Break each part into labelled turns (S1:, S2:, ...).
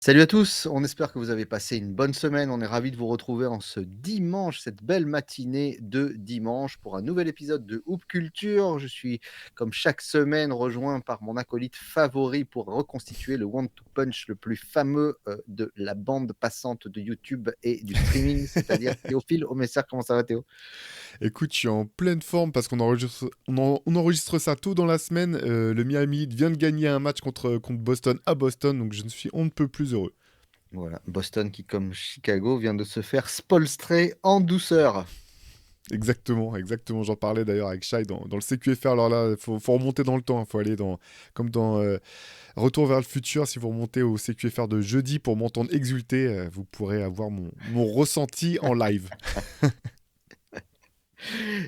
S1: Salut à tous, on espère que vous avez passé une bonne semaine. On est ravis de vous retrouver en ce dimanche, cette belle matinée de dimanche pour un nouvel épisode de Hoop Culture. Je suis, comme chaque semaine, rejoint par mon acolyte favori pour reconstituer le One to Punch le plus fameux de la bande passante de YouTube et du streaming, c'est-à-dire Théophile Omesser. Comment ça va, Théo?
S2: Écoute, je suis en pleine forme parce qu'on enregistre ça tôt dans la semaine. Le Miami Heat vient de gagner un match contre Boston à Boston, donc je ne suis on ne peut plus heureux.
S1: Voilà, Boston qui, comme Chicago, vient de se faire spolstrer en douceur.
S2: Exactement, exactement. J'en parlais d'ailleurs avec Shai dans le CQFR. Alors là, faut remonter dans le temps. Il faut aller comme dans Retour vers le futur. Si vous remontez au CQFR de jeudi pour m'entendre exulter, vous pourrez avoir mon ressenti en live.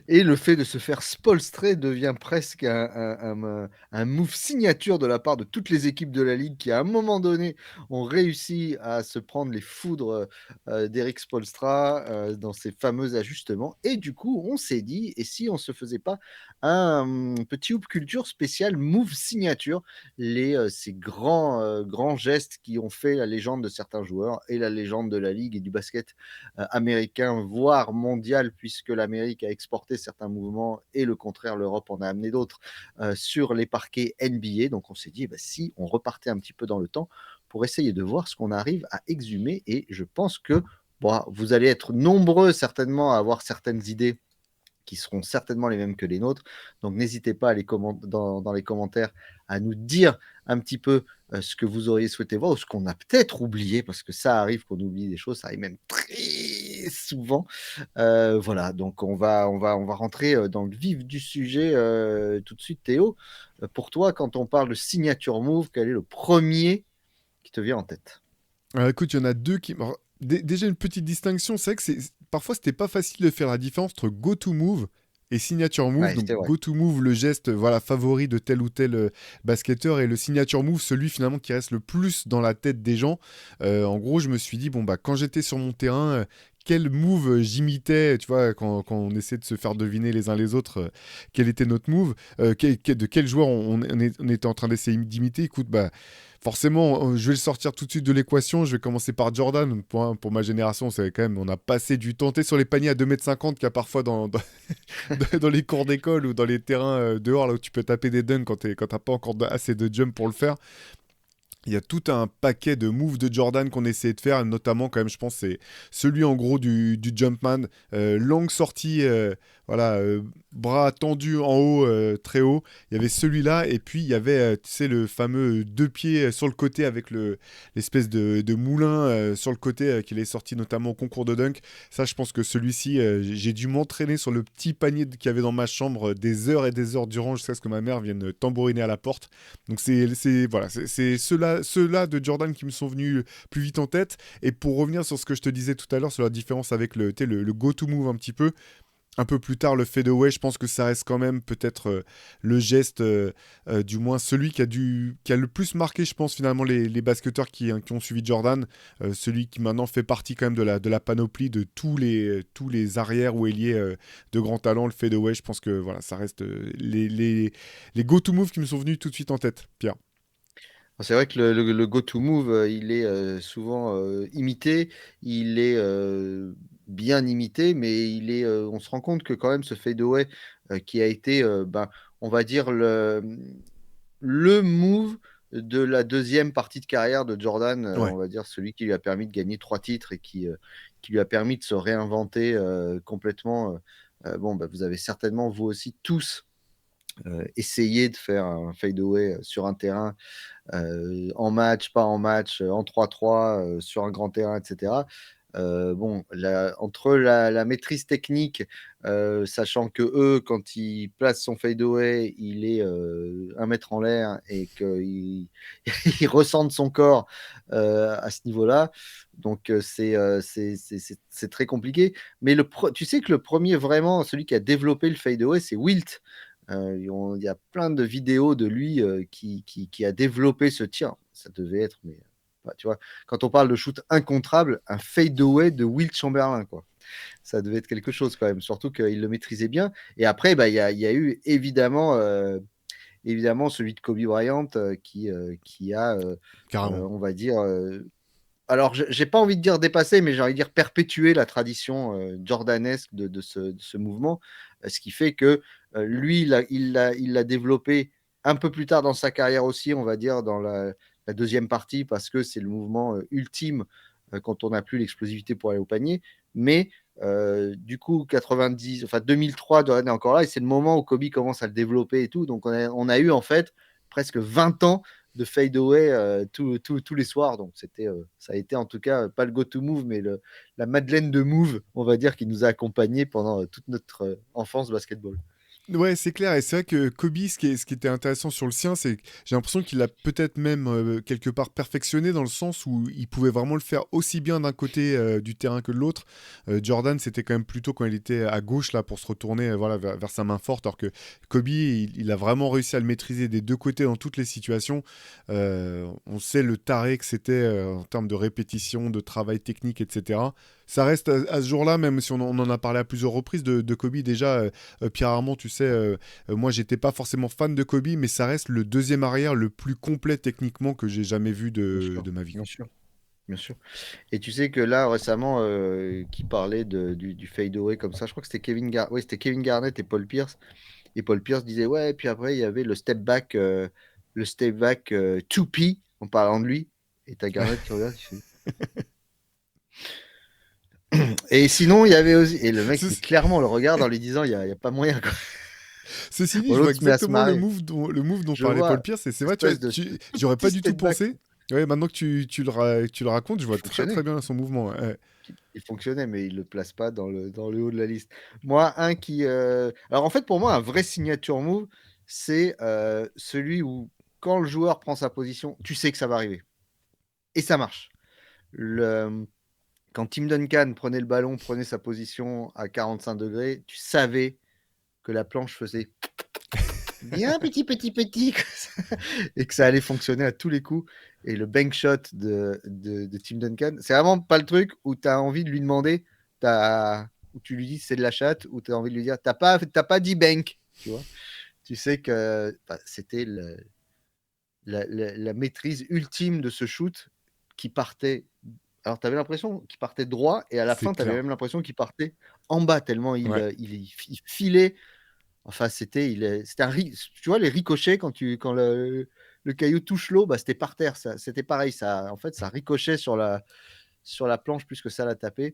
S1: Et le fait de se faire spolstrer devient presque un move signature de la part de toutes les équipes de la ligue qui, à un moment donné, ont réussi à se prendre les foudres d'Eric Spoelstra dans ces fameux ajustements. Et du coup, on s'est dit, et si on se faisait pas un petit hoop culture spécial move signature, ces grands gestes qui ont fait la légende de certains joueurs et la légende de la ligue et du basket américain, voire mondial, puisque l'Amérique a exporté certains mouvements et le contraire, l'Europe en a amené d'autres sur les parquets NBA. Donc on s'est dit, bah, si on repartait un petit peu dans le temps pour essayer de voir ce qu'on arrive à exhumer. Et je pense que bon, vous allez être nombreux certainement à avoir certaines idées qui seront certainement les mêmes que les nôtres. Donc n'hésitez pas à dans les commentaires à nous dire un petit peu ce que vous auriez souhaité voir ou ce qu'on a peut-être oublié, parce que ça arrive qu'on oublie des choses, ça arrive même très souvent. Voilà, donc on va rentrer dans le vif du sujet tout de suite, Théo. Pour toi, quand on parle de signature move, quel est le premier qui te vient en tête?
S2: Écoute, il y en a deux qui. Alors, déjà une petite distinction, c'est vrai que parfois c'était pas facile de faire la différence entre go to move et signature move.
S1: Ouais,
S2: Donc
S1: c'est vrai.
S2: go to move, le geste voilà favori de tel ou tel basketteur, et le signature move, celui finalement qui reste le plus dans la tête des gens. En gros, je me suis dit bon bah quand j'étais sur mon terrain. Quel move j'imitais, tu vois, quand on essaie de se faire deviner les uns les autres quel était notre move, de quel joueur on était en train d'essayer d'imiter. Écoute, bah, forcément, je vais le sortir tout de suite de l'équation. Je vais commencer par Jordan. Pour ma génération, c'est quand même, on a passé du temps sur les paniers à 2,50 m qu'il y a parfois dans les cours d'école ou dans les terrains dehors, là où tu peux taper des dunks quand t'as pas encore assez de jump pour le faire. Il y a tout un paquet de moves de Jordan qu'on essayait de faire, notamment quand même, je pense, c'est celui en gros du Jumpman, longue sortie, voilà, bras tendu en haut, très haut. Il y avait celui-là, et puis il y avait, tu sais, le fameux deux pieds sur le côté avec l'espèce de moulin sur le côté qu'il est sorti notamment au concours de dunk. Ça, je pense que celui-ci, j'ai dû m'entraîner sur le petit panier qu'il y avait dans ma chambre des heures et des heures durant jusqu'à ce que ma mère vienne tambouriner à la porte. Donc voilà, c'est ceux-là de Jordan qui me sont venus plus vite en tête. Et pour revenir sur ce que je te disais tout à l'heure, sur la différence avec le go-to move un peu plus tard, le fadeaway, je pense que ça reste quand même peut-être le geste, du moins celui qui a le plus marqué, je pense, finalement, les basketteurs qui ont suivi Jordan. Celui qui maintenant fait partie quand même de la panoplie de tous les arrières ou ailiers de grand talent, le fadeaway. Je pense que voilà, ça reste les go-to moves qui me sont venus tout de suite en tête, Pierre.
S1: C'est vrai que le go-to move, il est souvent imité, il est bien imité, mais on se rend compte que quand même ce fadeaway qui a été, ben, on va dire, le move de la deuxième partie de carrière de Jordan,
S2: Ouais.
S1: on va dire celui qui lui a permis de gagner 3 titres et qui lui a permis de se réinventer complètement. Bon, bah, vous avez certainement, vous aussi, tous essayé de faire un fadeaway sur un terrain en match, pas en match, en 3-3, sur un grand terrain, et cetera. Bon, entre la maîtrise technique, sachant qu'eux, quand ils placent son fadeaway, il est 1 mètre en l'air et qu'il il ressente son corps à ce niveau-là. Donc, c'est très compliqué. Mais tu sais que le premier vraiment, celui qui a développé le fadeaway, c'est Wilt. Il y a plein de vidéos de lui qui a développé ce tir. Ça devait être, mais bah, tu vois, quand on parle de shoot incontrable, un fadeaway de Wilt Chamberlain, quoi. Ça devait être quelque chose quand même, surtout qu'il le maîtrisait bien. Et après, bah, il y a eu évidemment celui de Kobe Bryant qui a,
S2: Carrément.
S1: on va dire, alors, j'ai pas envie de dire dépasser, mais j'ai envie de dire perpétuer la tradition jordanesque de ce mouvement, ce qui fait que lui, il l'a développé un peu plus tard dans sa carrière aussi, on va dire, dans la deuxième partie, parce que c'est le mouvement ultime quand on n'a plus l'explosivité pour aller au panier. Mais du coup, 90, enfin 2003, Jordan est encore là, et c'est le moment où Kobe commence à le développer et tout. Donc, on a eu en fait presque 20 ans de fade away tous les soirs. Donc, ça a été en tout cas pas le go-to move, mais la Madeleine de move, on va dire, qui nous a accompagnés pendant toute notre enfance basketball.
S2: Ouais, c'est clair. Et c'est vrai que Kobe, ce qui était intéressant sur le sien, c'est que j'ai l'impression qu'il l'a peut-être même quelque part perfectionné dans le sens où il pouvait vraiment le faire aussi bien d'un côté du terrain que de l'autre. Jordan, c'était quand même plutôt quand il était à gauche là pour se retourner voilà, vers sa main forte, alors que Kobe, il a vraiment réussi à le maîtriser des deux côtés dans toutes les situations. On sait le taré que c'était en termes de répétition, de travail technique, etc. Ça reste à ce jour-là, même si on en a parlé à plusieurs reprises de Kobe déjà. Pierre Armand, tu sais, moi j'étais pas forcément fan de Kobe, mais ça reste le deuxième arrière le plus complet techniquement que j'ai jamais vu
S1: Bien sûr,
S2: de ma vie,
S1: bien
S2: quoi.
S1: sûr, bien sûr. Et tu sais que là, récemment, qui parlait du fade away comme ça, je crois que c'était Kevin Garnett et Paul Pierce. Et Paul Pierce disait, ouais, et puis après, il y avait le step back 2P, en parlant de lui. Et t'as Garnett qui regarde, qui fait. Et sinon, il y avait aussi. Et le mec,
S2: Ce-
S1: clairement, le regarde en lui disant, il y a pas moyen, quoi.
S2: Ceci dit,
S1: Bon,
S2: je vois
S1: l'autre se met à se
S2: exactement
S1: marrer.
S2: le move dont
S1: Je
S2: parlait Paul
S1: vois,
S2: Pierce, et c'est vrai, tu vois,
S1: espèce de
S2: j'aurais pas
S1: petit
S2: du tout
S1: step back.
S2: pensé. Ouais, maintenant que tu le racontes, je
S1: Il
S2: vois très très
S1: fonctionnait.
S2: bien son mouvement. Ouais.
S1: Il fonctionnait, mais il le place pas dans le haut de la liste. Moi, un qui. Alors, en fait, pour moi, un vrai signature move, c'est celui où, quand le joueur prend sa position, tu sais que ça va arriver. Et ça marche. Le... Quand Tim Duncan prenait le ballon, prenait sa position à 45 degrés, tu savais que la planche faisait bien petit, petit, petit, et que ça allait fonctionner à tous les coups. Et le bank shot de Tim Duncan, c'est vraiment pas le truc où tu as envie de lui demander, où tu lui dis c'est de la chatte, où tu as envie de lui dire t'as pas dit bank, tu vois. Tu sais que c'était la maîtrise ultime de ce shoot qui partait. Alors, tu avais l'impression qu'il partait droit, et à la
S2: C'est
S1: fin, tu avais
S2: clair.
S1: même l'impression qu'il partait en bas, tellement
S2: Ouais.
S1: il filait. Enfin, c'était tu vois, les ricochets, quand le caillou touche l'eau, bah, c'était par terre. C'était pareil. En fait, ça ricochait sur la planche plus que ça l'a tapé.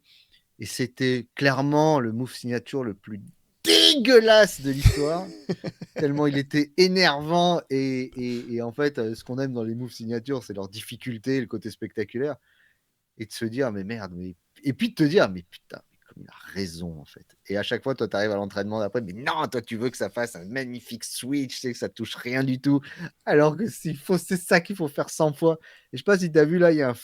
S1: Et c'était clairement le move signature le plus dégueulasse de l'histoire, tellement il était énervant. Et en fait, ce qu'on aime dans les moves signatures, c'est leur difficulté, le côté spectaculaire. Et de se dire, mais merde, et puis de te dire, mais putain, mais comme il a raison, en fait. Et à chaque fois, toi, tu arrives à l'entraînement d'après, mais non, toi, tu veux que ça fasse un magnifique switch, tu sais que ça touche rien du tout. Alors que c'est ça qu'il faut faire 100 fois. Et je sais pas si tu as vu, là, il y a un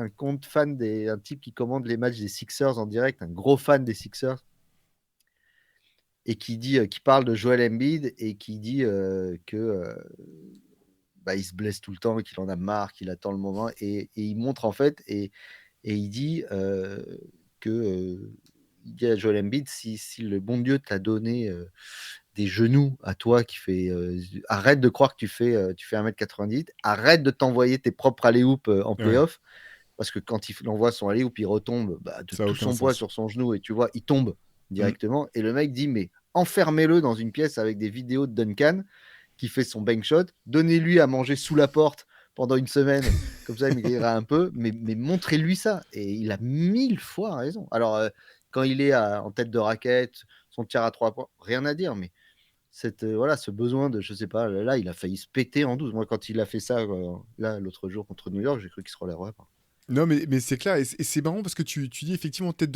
S1: compte fan un type qui commande les matchs des Sixers en direct, un gros fan des Sixers, et qui parle de Joel Embiid, et qui dit que il se blesse tout le temps, qu'il en a marre, qu'il attend le moment, et il montre en fait, et il dit il dit à Joel Embiid, si le bon Dieu t'a donné des genoux à toi, arrête de croire que tu fais 1m90, arrête de t'envoyer tes propres alley-oop en
S2: Ouais.
S1: playoff, parce que quand il envoie son alley-oop, il retombe de
S2: Ça a
S1: tout
S2: aucun
S1: son poids
S2: sens.
S1: sur son genou, et tu vois, il tombe
S2: Mm.
S1: directement. Et le mec dit, mais enfermez-le dans une pièce avec des vidéos de Duncan qui fait son bank shot, donnez-lui à manger sous la porte pendant une semaine, comme ça il maigrira un peu, mais montrez-lui ça. Et il a 1000 fois raison. Alors, quand il est en tête de raquette, son tir à 3 points, rien à dire, mais voilà, ce besoin de, je sais pas, là, il a failli se péter en 12. Moi, quand il a fait ça, là, l'autre jour contre New York, j'ai cru qu'il se relèverait pas.
S2: Non, mais c'est clair, et c'est marrant parce que tu dis effectivement en tête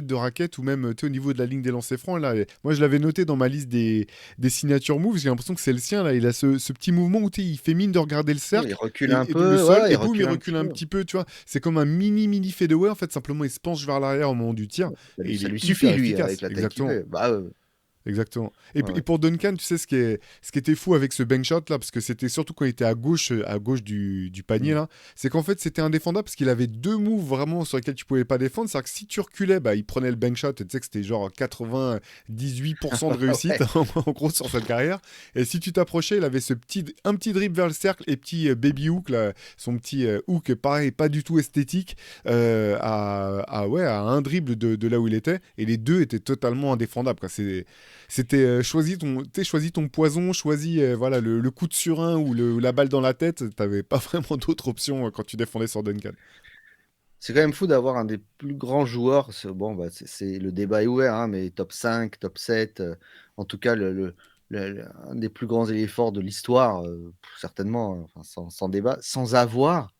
S2: de raquette, ou même tu sais, au niveau de la ligne des lancers francs. Là, moi, je l'avais noté dans ma liste des signature moves. J'ai l'impression que c'est le sien. Là, il a ce petit mouvement où tu sais, il fait mine de regarder le
S1: Il
S2: cercle
S1: recule un
S2: le
S1: peu,
S2: sol,
S1: ouais, il
S2: et boum, il
S1: recule un petit
S2: recule un
S1: peu.
S2: petit peu. Tu vois, c'est comme un mini fadeaway. En fait, simplement, il se penche vers l'arrière au moment du tir,
S1: Ça
S2: et
S1: lui,
S2: il
S1: ça
S2: est
S1: lui
S2: hyper
S1: suffit, lui, avec
S2: efficace.
S1: la taille qu'il
S2: Exactement.
S1: fait. Bah,
S2: Exactement.
S1: Ouais,
S2: Et
S1: ouais.
S2: pour Duncan, tu sais ce qui était fou avec ce bank shot là, parce que c'était surtout quand il était à gauche du panier
S1: Mmh.
S2: là, c'est qu'en fait c'était indéfendable parce qu'il avait deux moves vraiment sur lesquels tu pouvais pas défendre. C'est-à-dire que si tu reculais, bah il prenait le bank shot. Et tu sais que c'était genre 98% de réussite
S1: Ouais.
S2: en gros sur cette carrière. Et si tu t'approchais, il avait un petit dribble vers le cercle et petit baby hook là, son petit hook pareil, pas du tout esthétique, ouais, à un dribble de là où il était. Et les deux étaient totalement indéfendables, quoi. C'était choisis ton poison, choisis voilà, le coup de surin ou la balle dans la tête. T'avais pas vraiment d'autre option quand tu défendais sur Duncan.
S1: C'est quand même fou d'avoir un des plus grands joueurs. Bon, bah, le débat est ouvert, hein, mais top 5, top 7, en tout cas, un des plus grands éléphants de l'histoire, certainement, hein, enfin, sans débat, sans avoir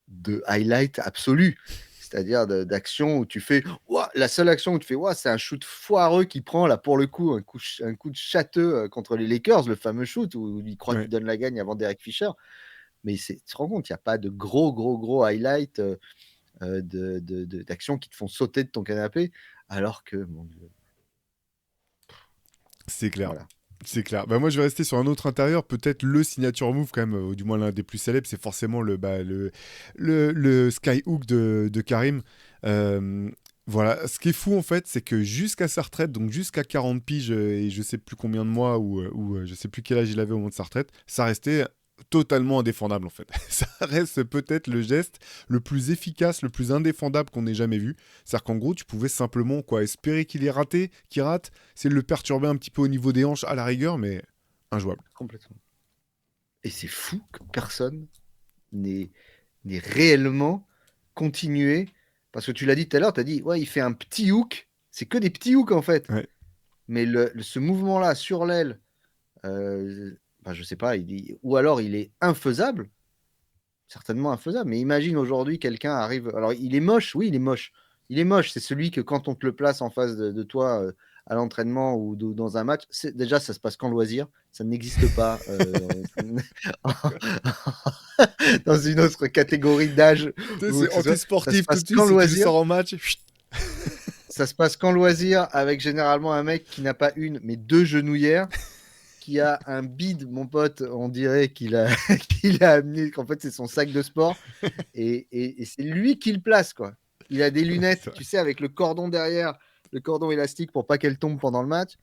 S1: de highlight absolu. C'est-à-dire d'action où tu fais, ouah, la seule action où tu fais, ouah, c'est un shoot foireux qui prend, là, pour le coup, un coup de châteux contre les Lakers, le fameux shoot où il croit
S2: Ouais.
S1: qu'il donne la gagne avant Derek Fisher. Mais tu te rends compte, il n'y a pas de gros highlight d'actions qui te font sauter de ton canapé, alors que, mon Dieu,
S2: C'est clair.
S1: voilà.
S2: C'est clair. Bah moi, je vais rester sur un autre intérieur. Peut-être le signature move, quand même, ou du moins l'un des plus célèbres, c'est forcément le skyhook de Karim. Euh, voilà. Ce qui est fou, en fait, c'est que jusqu'à sa retraite, donc jusqu'à 40 piges et je sais plus combien de mois, ou je sais plus quel âge il avait au moment de sa retraite, ça restait totalement indéfendable, en fait. Ça reste peut-être le geste le plus efficace, le plus indéfendable qu'on ait jamais vu. C'est-à-dire qu'en gros, tu pouvais simplement quoi, espérer qu'il ait raté, qu'il rate, c'est de le perturber un petit peu au niveau des hanches à la rigueur, mais injouable.
S1: Complètement. Et c'est fou que personne n'ait réellement continué. Parce que tu l'as dit tout à l'heure, tu as dit, ouais, il fait un petit hook. C'est que des petits hooks, en fait.
S2: Ouais.
S1: Mais ce mouvement-là, sur l'aile, enfin, je sais pas, ou alors il est infaisable, certainement infaisable. Mais imagine aujourd'hui, quelqu'un arrive. Alors, il est moche, oui, il est moche. Il est moche. C'est celui que quand on te le place en face de toi à l'entraînement ou dans un match, déjà, ça se passe qu'en loisir. Ça n'existe pas dans une autre catégorie d'âge
S2: Tu sais,
S1: ou
S2: c'est
S1: que ce soit. Ça se
S2: anti-sportif tout
S1: passe
S2: de suite,
S1: qu'en
S2: si tu le
S1: loisir.
S2: sors en match. Chut.
S1: Ça se passe qu'en loisir avec généralement un mec qui n'a pas une, mais deux genouillères, qui a un bide, mon pote. On dirait qu'il a, qu'il a amené, qu'en fait, c'est son sac de sport. Et c'est lui qui le place, quoi. Il a des lunettes,
S2: C'est vrai.
S1: tu sais, avec le cordon derrière, le cordon élastique pour pas qu'elle tombe pendant le match.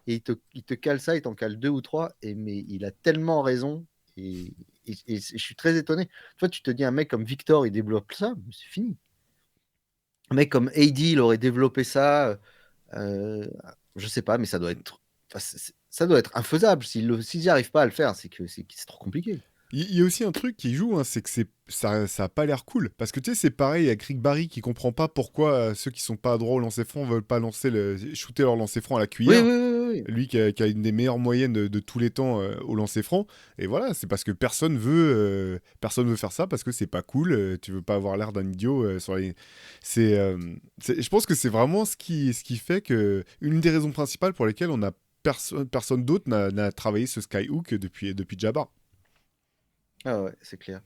S1: Et il te cale ça, il t'en cale deux ou trois. Mais il a tellement raison. Et je suis très étonné. Toi, tu te dis, un mec comme Victor, il développe ça, mais c'est fini. Un mec comme AD, il aurait développé ça. Euh, je sais pas, mais ça doit être, enfin, ça doit être infaisable. S'ils n'y arrivent pas à le faire, c'est que c'est trop compliqué.
S2: Il y a aussi un truc qui joue, hein, c'est que ça a pas l'air cool. Parce que tu sais, c'est pareil avec Rick Barry qui comprend pas pourquoi ceux qui sont pas droits au lancer franc veulent pas shooter leur lancer franc à la
S1: Oui,
S2: cuillère.
S1: oui, oui, oui.
S2: Lui qui a une des meilleures moyennes de tous les temps au lancer franc. Et voilà, c'est parce que personne veut faire ça parce que c'est pas cool. Tu veux pas avoir l'air d'un idiot sur les. Je pense que c'est vraiment ce qui fait que une des raisons principales pour lesquelles on a personne d'autre n'a travaillé ce skyhook depuis Jabbar.
S1: Ah ouais, c'est clair.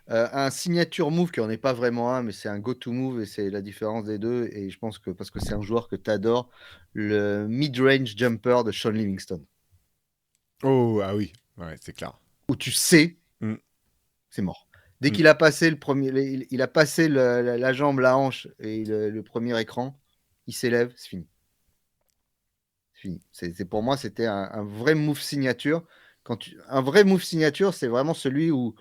S1: Un signature move qui en est pas vraiment un, mais c'est un go-to move et c'est la différence des deux. Et je pense que parce que c'est un joueur que tu adores, le mid-range jumper de Sean Livingston,
S2: Oh, ah oui, ouais, c'est clair.
S1: où tu sais,
S2: Mm,
S1: c'est mort. Dès
S2: mm.
S1: qu'il a passé le premier, il a passé la jambe, la hanche et le premier écran, il s'élève, c'est fini. C'est fini. Pour moi, c'était un vrai move signature. Un vrai move signature, c'est vraiment celui où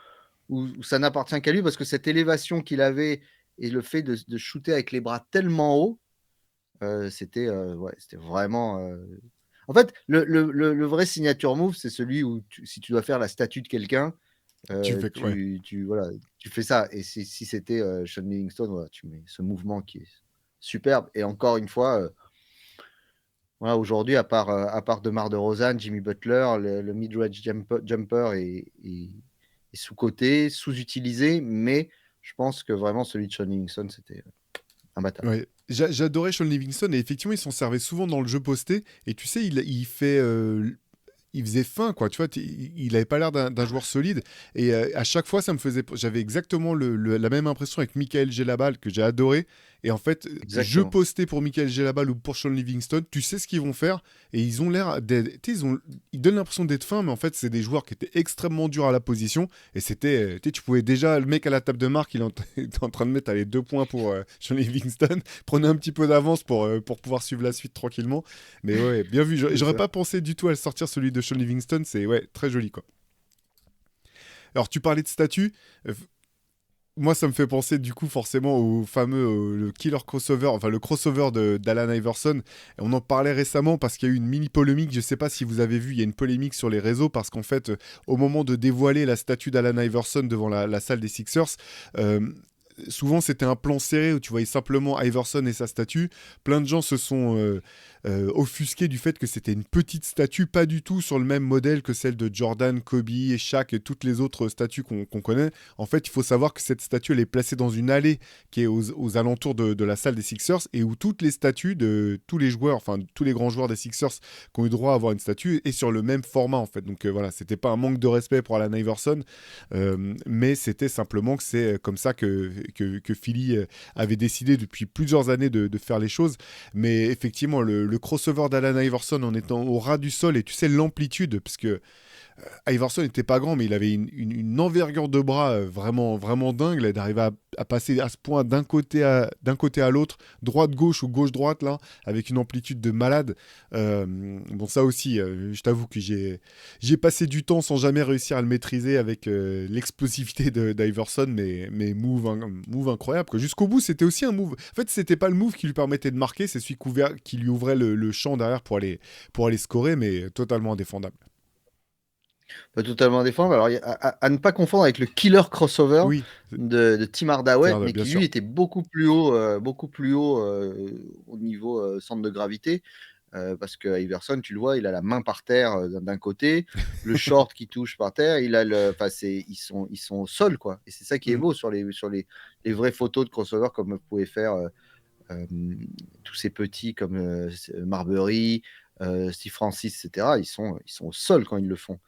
S1: ça n'appartient qu'à lui parce que cette élévation qu'il avait et le fait de shooter avec les bras tellement haut, c'était vraiment. En fait, le vrai signature move, c'est celui où si tu dois faire la statue de quelqu'un,
S2: Tu fais ouais.
S1: voilà, tu fais ça. Et si c'était Sean Livingston, voilà, tu mets ce mouvement qui est superbe. Et encore une fois, voilà, aujourd'hui, à part DeMar DeRozan, Jimmy Butler, le mid-range jumper est sous-coté, sous-utilisé, mais je pense que vraiment celui de Sean Livingston, c'était imbattable.
S2: Ouais. J'adorais Sean Livingston et effectivement, il s'en servait souvent dans le jeu posté. Et tu sais, il faisait fin, quoi. Tu vois, il avait pas l'air d'un joueur solide. Et à chaque fois, ça me faisait. J'avais exactement la même impression avec Michael Gelabal, que j'ai adoré. Et en fait, je
S1: Exactement.
S2: postais pour Michael Gelabal ou pour Sean Livingston, tu sais ce qu'ils vont faire, et ils ont l'air d'être, tu sais, ils donnent l'impression d'être fins, mais en fait, c'est des joueurs qui étaient extrêmement durs à la position, et c'était, tu sais, tu pouvais déjà, le mec à la table de marque, il était en train de mettre allez, 2 points pour Sean Livingston, prenait un petit peu d'avance pour pouvoir suivre la suite tranquillement, mais ouais, bien vu,
S1: C'est
S2: j'aurais
S1: ça.
S2: pas pensé du tout à le sortir celui de Sean Livingston, c'est ouais, très joli quoi. Alors tu parlais de statut, euh, moi, ça me fait penser du coup forcément au fameux le killer crossover, enfin le crossover d'Alan Iverson. Et on en parlait récemment parce qu'il y a eu une mini polémique. Je sais pas si vous avez vu, il y a une polémique sur les réseaux parce qu'en fait, au moment de dévoiler la statue d'Alan Iverson devant la salle des Sixers, euh, souvent c'était un plan serré où tu voyais simplement Iverson et sa statue. Plein de gens se sont offusqués du fait que c'était une petite statue, pas du tout sur le même modèle que celle de Jordan, Kobe, Shaq et toutes les autres statues qu'on connaît. En fait, il faut savoir que cette statue, elle est placée dans une allée qui est aux alentours de la salle des Sixers et où toutes les statues de tous les joueurs, enfin tous les grands joueurs des Sixers qui ont eu droit à avoir une statue est sur le même format en fait. Donc voilà, c'était pas un manque de respect pour Alan Iverson, mais c'était simplement que c'est comme ça que Philly avait décidé depuis plusieurs années de faire les choses. Mais effectivement, le crossover d'Alan Iverson en étant au ras du sol, et tu sais l'amplitude, parce que Iverson n'était pas grand, mais il avait une envergure de bras vraiment, vraiment dingue, là, d'arriver à passer à ce point d'un côté à l'autre, droite-gauche ou gauche-droite, là, avec une amplitude de malade. Bon, ça aussi, je t'avoue que j'ai passé du temps sans jamais réussir à le maîtriser avec l'explosivité d'Iverson, mais move incroyable, quoi. Jusqu'au bout, c'était aussi un move. En fait, c'était pas le move qui lui permettait de marquer, c'est celui qui lui ouvrait le champ derrière pour aller scorer, mais totalement indéfendable.
S1: Pas totalement défendre. Alors, à ne pas confondre avec le killer crossover
S2: Oui,
S1: de Tim Hardaway, mais
S2: bien
S1: qui lui
S2: sûr.
S1: était beaucoup plus haut au niveau centre de gravité. Parce que Iverson, tu le vois, il a la main par terre d'un côté, le short qui touche par terre, enfin, ils sont au sol, quoi. Et c'est ça qui est
S2: Mm.
S1: beau sur les vraies photos de crossover, comme vous pouvez faire euh, tous ces petits comme Marbury, Steve Francis, etc. Ils sont au sol quand ils le font.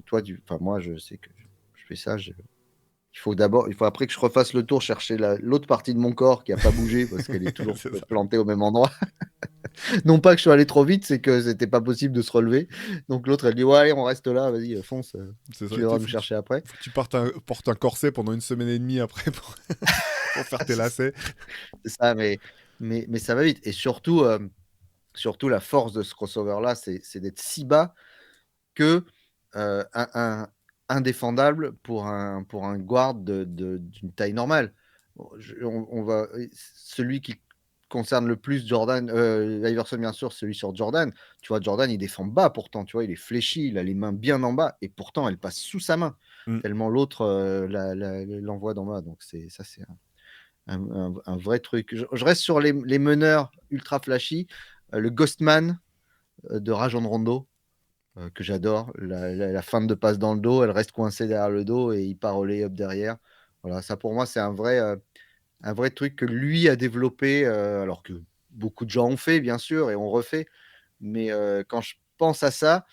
S1: Toi, enfin, moi, je sais que je fais ça. Il faut après que je refasse le tour chercher l'autre partie de mon corps qui n'a pas bougé parce qu'elle est toujours
S2: C'est ça.
S1: plantée au même endroit. Non pas que je suis allé trop vite, c'est que c'était pas possible de se relever. Donc l'autre, elle dit ouais, allez, on reste là, vas-y, fonce,
S2: C'est ça.
S1: tu
S2: Il
S1: viendras nous chercher après.
S2: faut que tu portes un corset pendant une semaine et demie après pour faire tes
S1: c'est
S2: lacets.
S1: c'est ça, mais ça va vite. Et surtout, surtout la force de ce crossover-là, c'est d'être si bas que indéfendable pour un guard d'une taille normale. Bon, celui qui concerne le plus Jordan, Iverson bien sûr, celui sur Jordan. Tu vois, Jordan, il défend bas pourtant, tu vois, il est fléchi, il a les mains bien en bas, et pourtant, elle passe sous sa main,
S2: Mm.
S1: tellement l'autre l'envoie d'en bas. Donc, ça, c'est un vrai truc. Je reste sur les meneurs ultra flashy. Le Ghostman de Rajon Rondo, que j'adore. La fin de passe dans le dos, elle reste coincée derrière le dos et il part au lay-up derrière. Voilà, ça pour moi, c'est un vrai truc que lui a développé, alors que beaucoup de gens ont fait, bien sûr, et ont refait. Mais quand je pense à ça,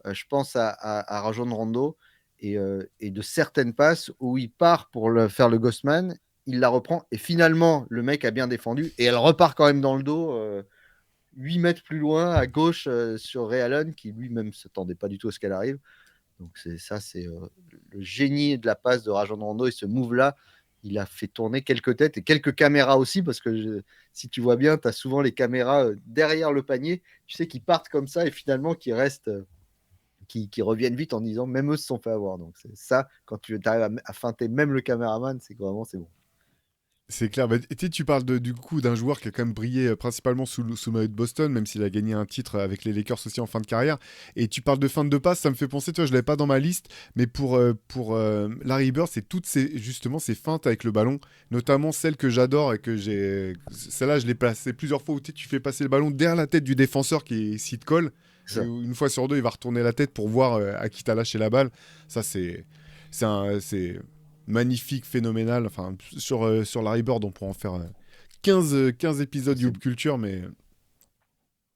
S1: je pense à Rajon Rondo et de certaines passes où il part pour faire le Ghostman, il la reprend et finalement, le mec a bien défendu et elle repart quand même dans le dos. 8 mètres plus loin, à gauche, sur Ray Allen, qui lui-même ne s'attendait pas du tout à ce qu'elle arrive. Donc, c'est le génie de la passe de Rajon Rondo. Et ce move-là, il a fait tourner quelques têtes et quelques caméras aussi, parce que si tu vois bien, tu as souvent les caméras derrière le panier, tu sais, qui partent comme ça et finalement qui restent, qui reviennent vite en disant même eux se sont fait avoir. Donc, c'est ça, quand tu arrives à feinter même le caméraman, c'est que vraiment c'est bon.
S2: C'est clair. Bah, tu parles du coup d'un joueur qui a quand même brillé principalement sous le maillot de Boston, même s'il a gagné un titre avec les Lakers aussi en fin de carrière. Et tu parles de fin de passe, ça me fait penser, tu vois, je l'avais pas dans ma liste, mais pour Larry Bird, c'est justement ces feintes avec le ballon, notamment celle que j'adore et que j'ai. Celle-là, je l'ai placée plusieurs fois où tu fais passer le ballon derrière la tête du défenseur qui s'y te colle.
S1: C'est
S2: Et
S1: ça.
S2: une fois sur deux, il va retourner la tête pour voir à qui t'as lâché la balle. Ça, c'est magnifique, phénoménal. Enfin, sur Larry Bird, on pourrait en faire 15 épisodes
S1: C'est
S2: Youb Culture, mais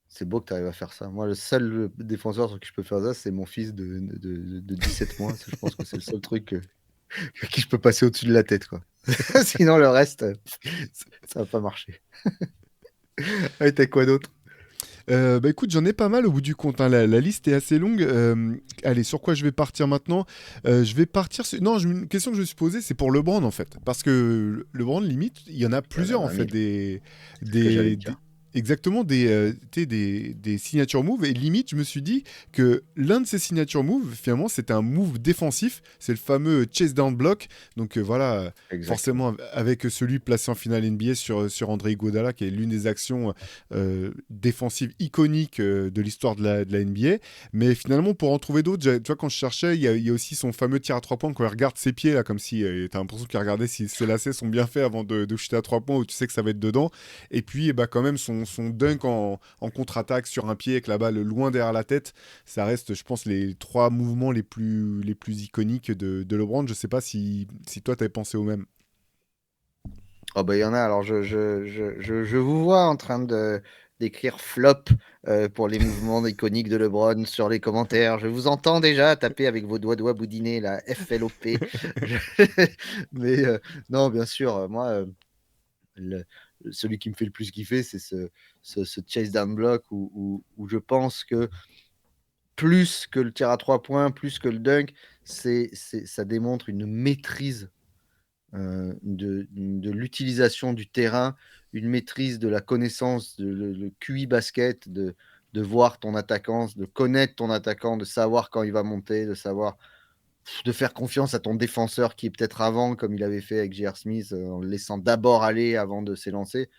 S1: C'est beau que tu arrives à faire ça. Moi, le seul défenseur sur qui je peux faire ça, c'est mon fils de 17 mois. Je pense que c'est le seul truc à qui je peux passer au-dessus de la tête, quoi. Sinon, le reste, ça va pas marcher. Allez, t'as quoi d'autre?
S2: Bah écoute, j'en ai pas mal au bout du compte, hein. La liste est assez longue. Allez, sur quoi je vais partir maintenant? Je vais partir sur... Non, une question que je me suis posée, c'est pour LeBron en fait. Parce que LeBron, limite, il y en a
S1: Il y en a
S2: plusieurs en
S1: 20
S2: fait.
S1: 000. C'est ce que j'allais te
S2: Des-
S1: dire.
S2: exactement, tu sais, des signature moves. Et limite, je me suis dit que l'un de ces signature moves, finalement, c'était un move défensif. C'est le fameux chase down block. Donc voilà,
S1: Exactement.
S2: forcément, avec celui placé en finale NBA sur André Iguodala, qui est l'une des actions défensive iconique de l'histoire de la NBA. Mais finalement, pour en trouver d'autres, tu vois, quand je cherchais, il y a aussi son fameux tir à 3 points quand il regarde ses pieds, là, comme si t'as l'impression qu'il regardait si ses lacets sont bien faits avant de shooter à 3 points, où tu sais que ça va être dedans. Et puis, bah, quand même, son dunk en contre-attaque sur un pied avec la balle loin derrière la tête, ça reste, je pense, les 3 mouvements les plus iconiques de LeBron. Je sais pas si toi, t'avais pensé au même.
S1: Oh bah il y en a. Alors je vous vois en train de d'écrire flop pour les mouvements iconiques de LeBron sur les commentaires. Je vous entends déjà taper avec vos doigts boudinés la FLOP. Je- Mais non, bien sûr, moi, le- celui qui me fait le plus kiffer, c'est ce chase down block où je pense que plus que le tir à 3 points, plus que le dunk, ça démontre une maîtrise de l'utilisation du terrain, une maîtrise de la connaissance, le QI basket, de voir ton attaquant, de connaître ton attaquant, de savoir quand il va monter, de savoir de faire confiance à ton défenseur qui est peut-être avant, comme il avait fait avec J.R. Smith, en le laissant d'abord aller avant de s'élancer. Et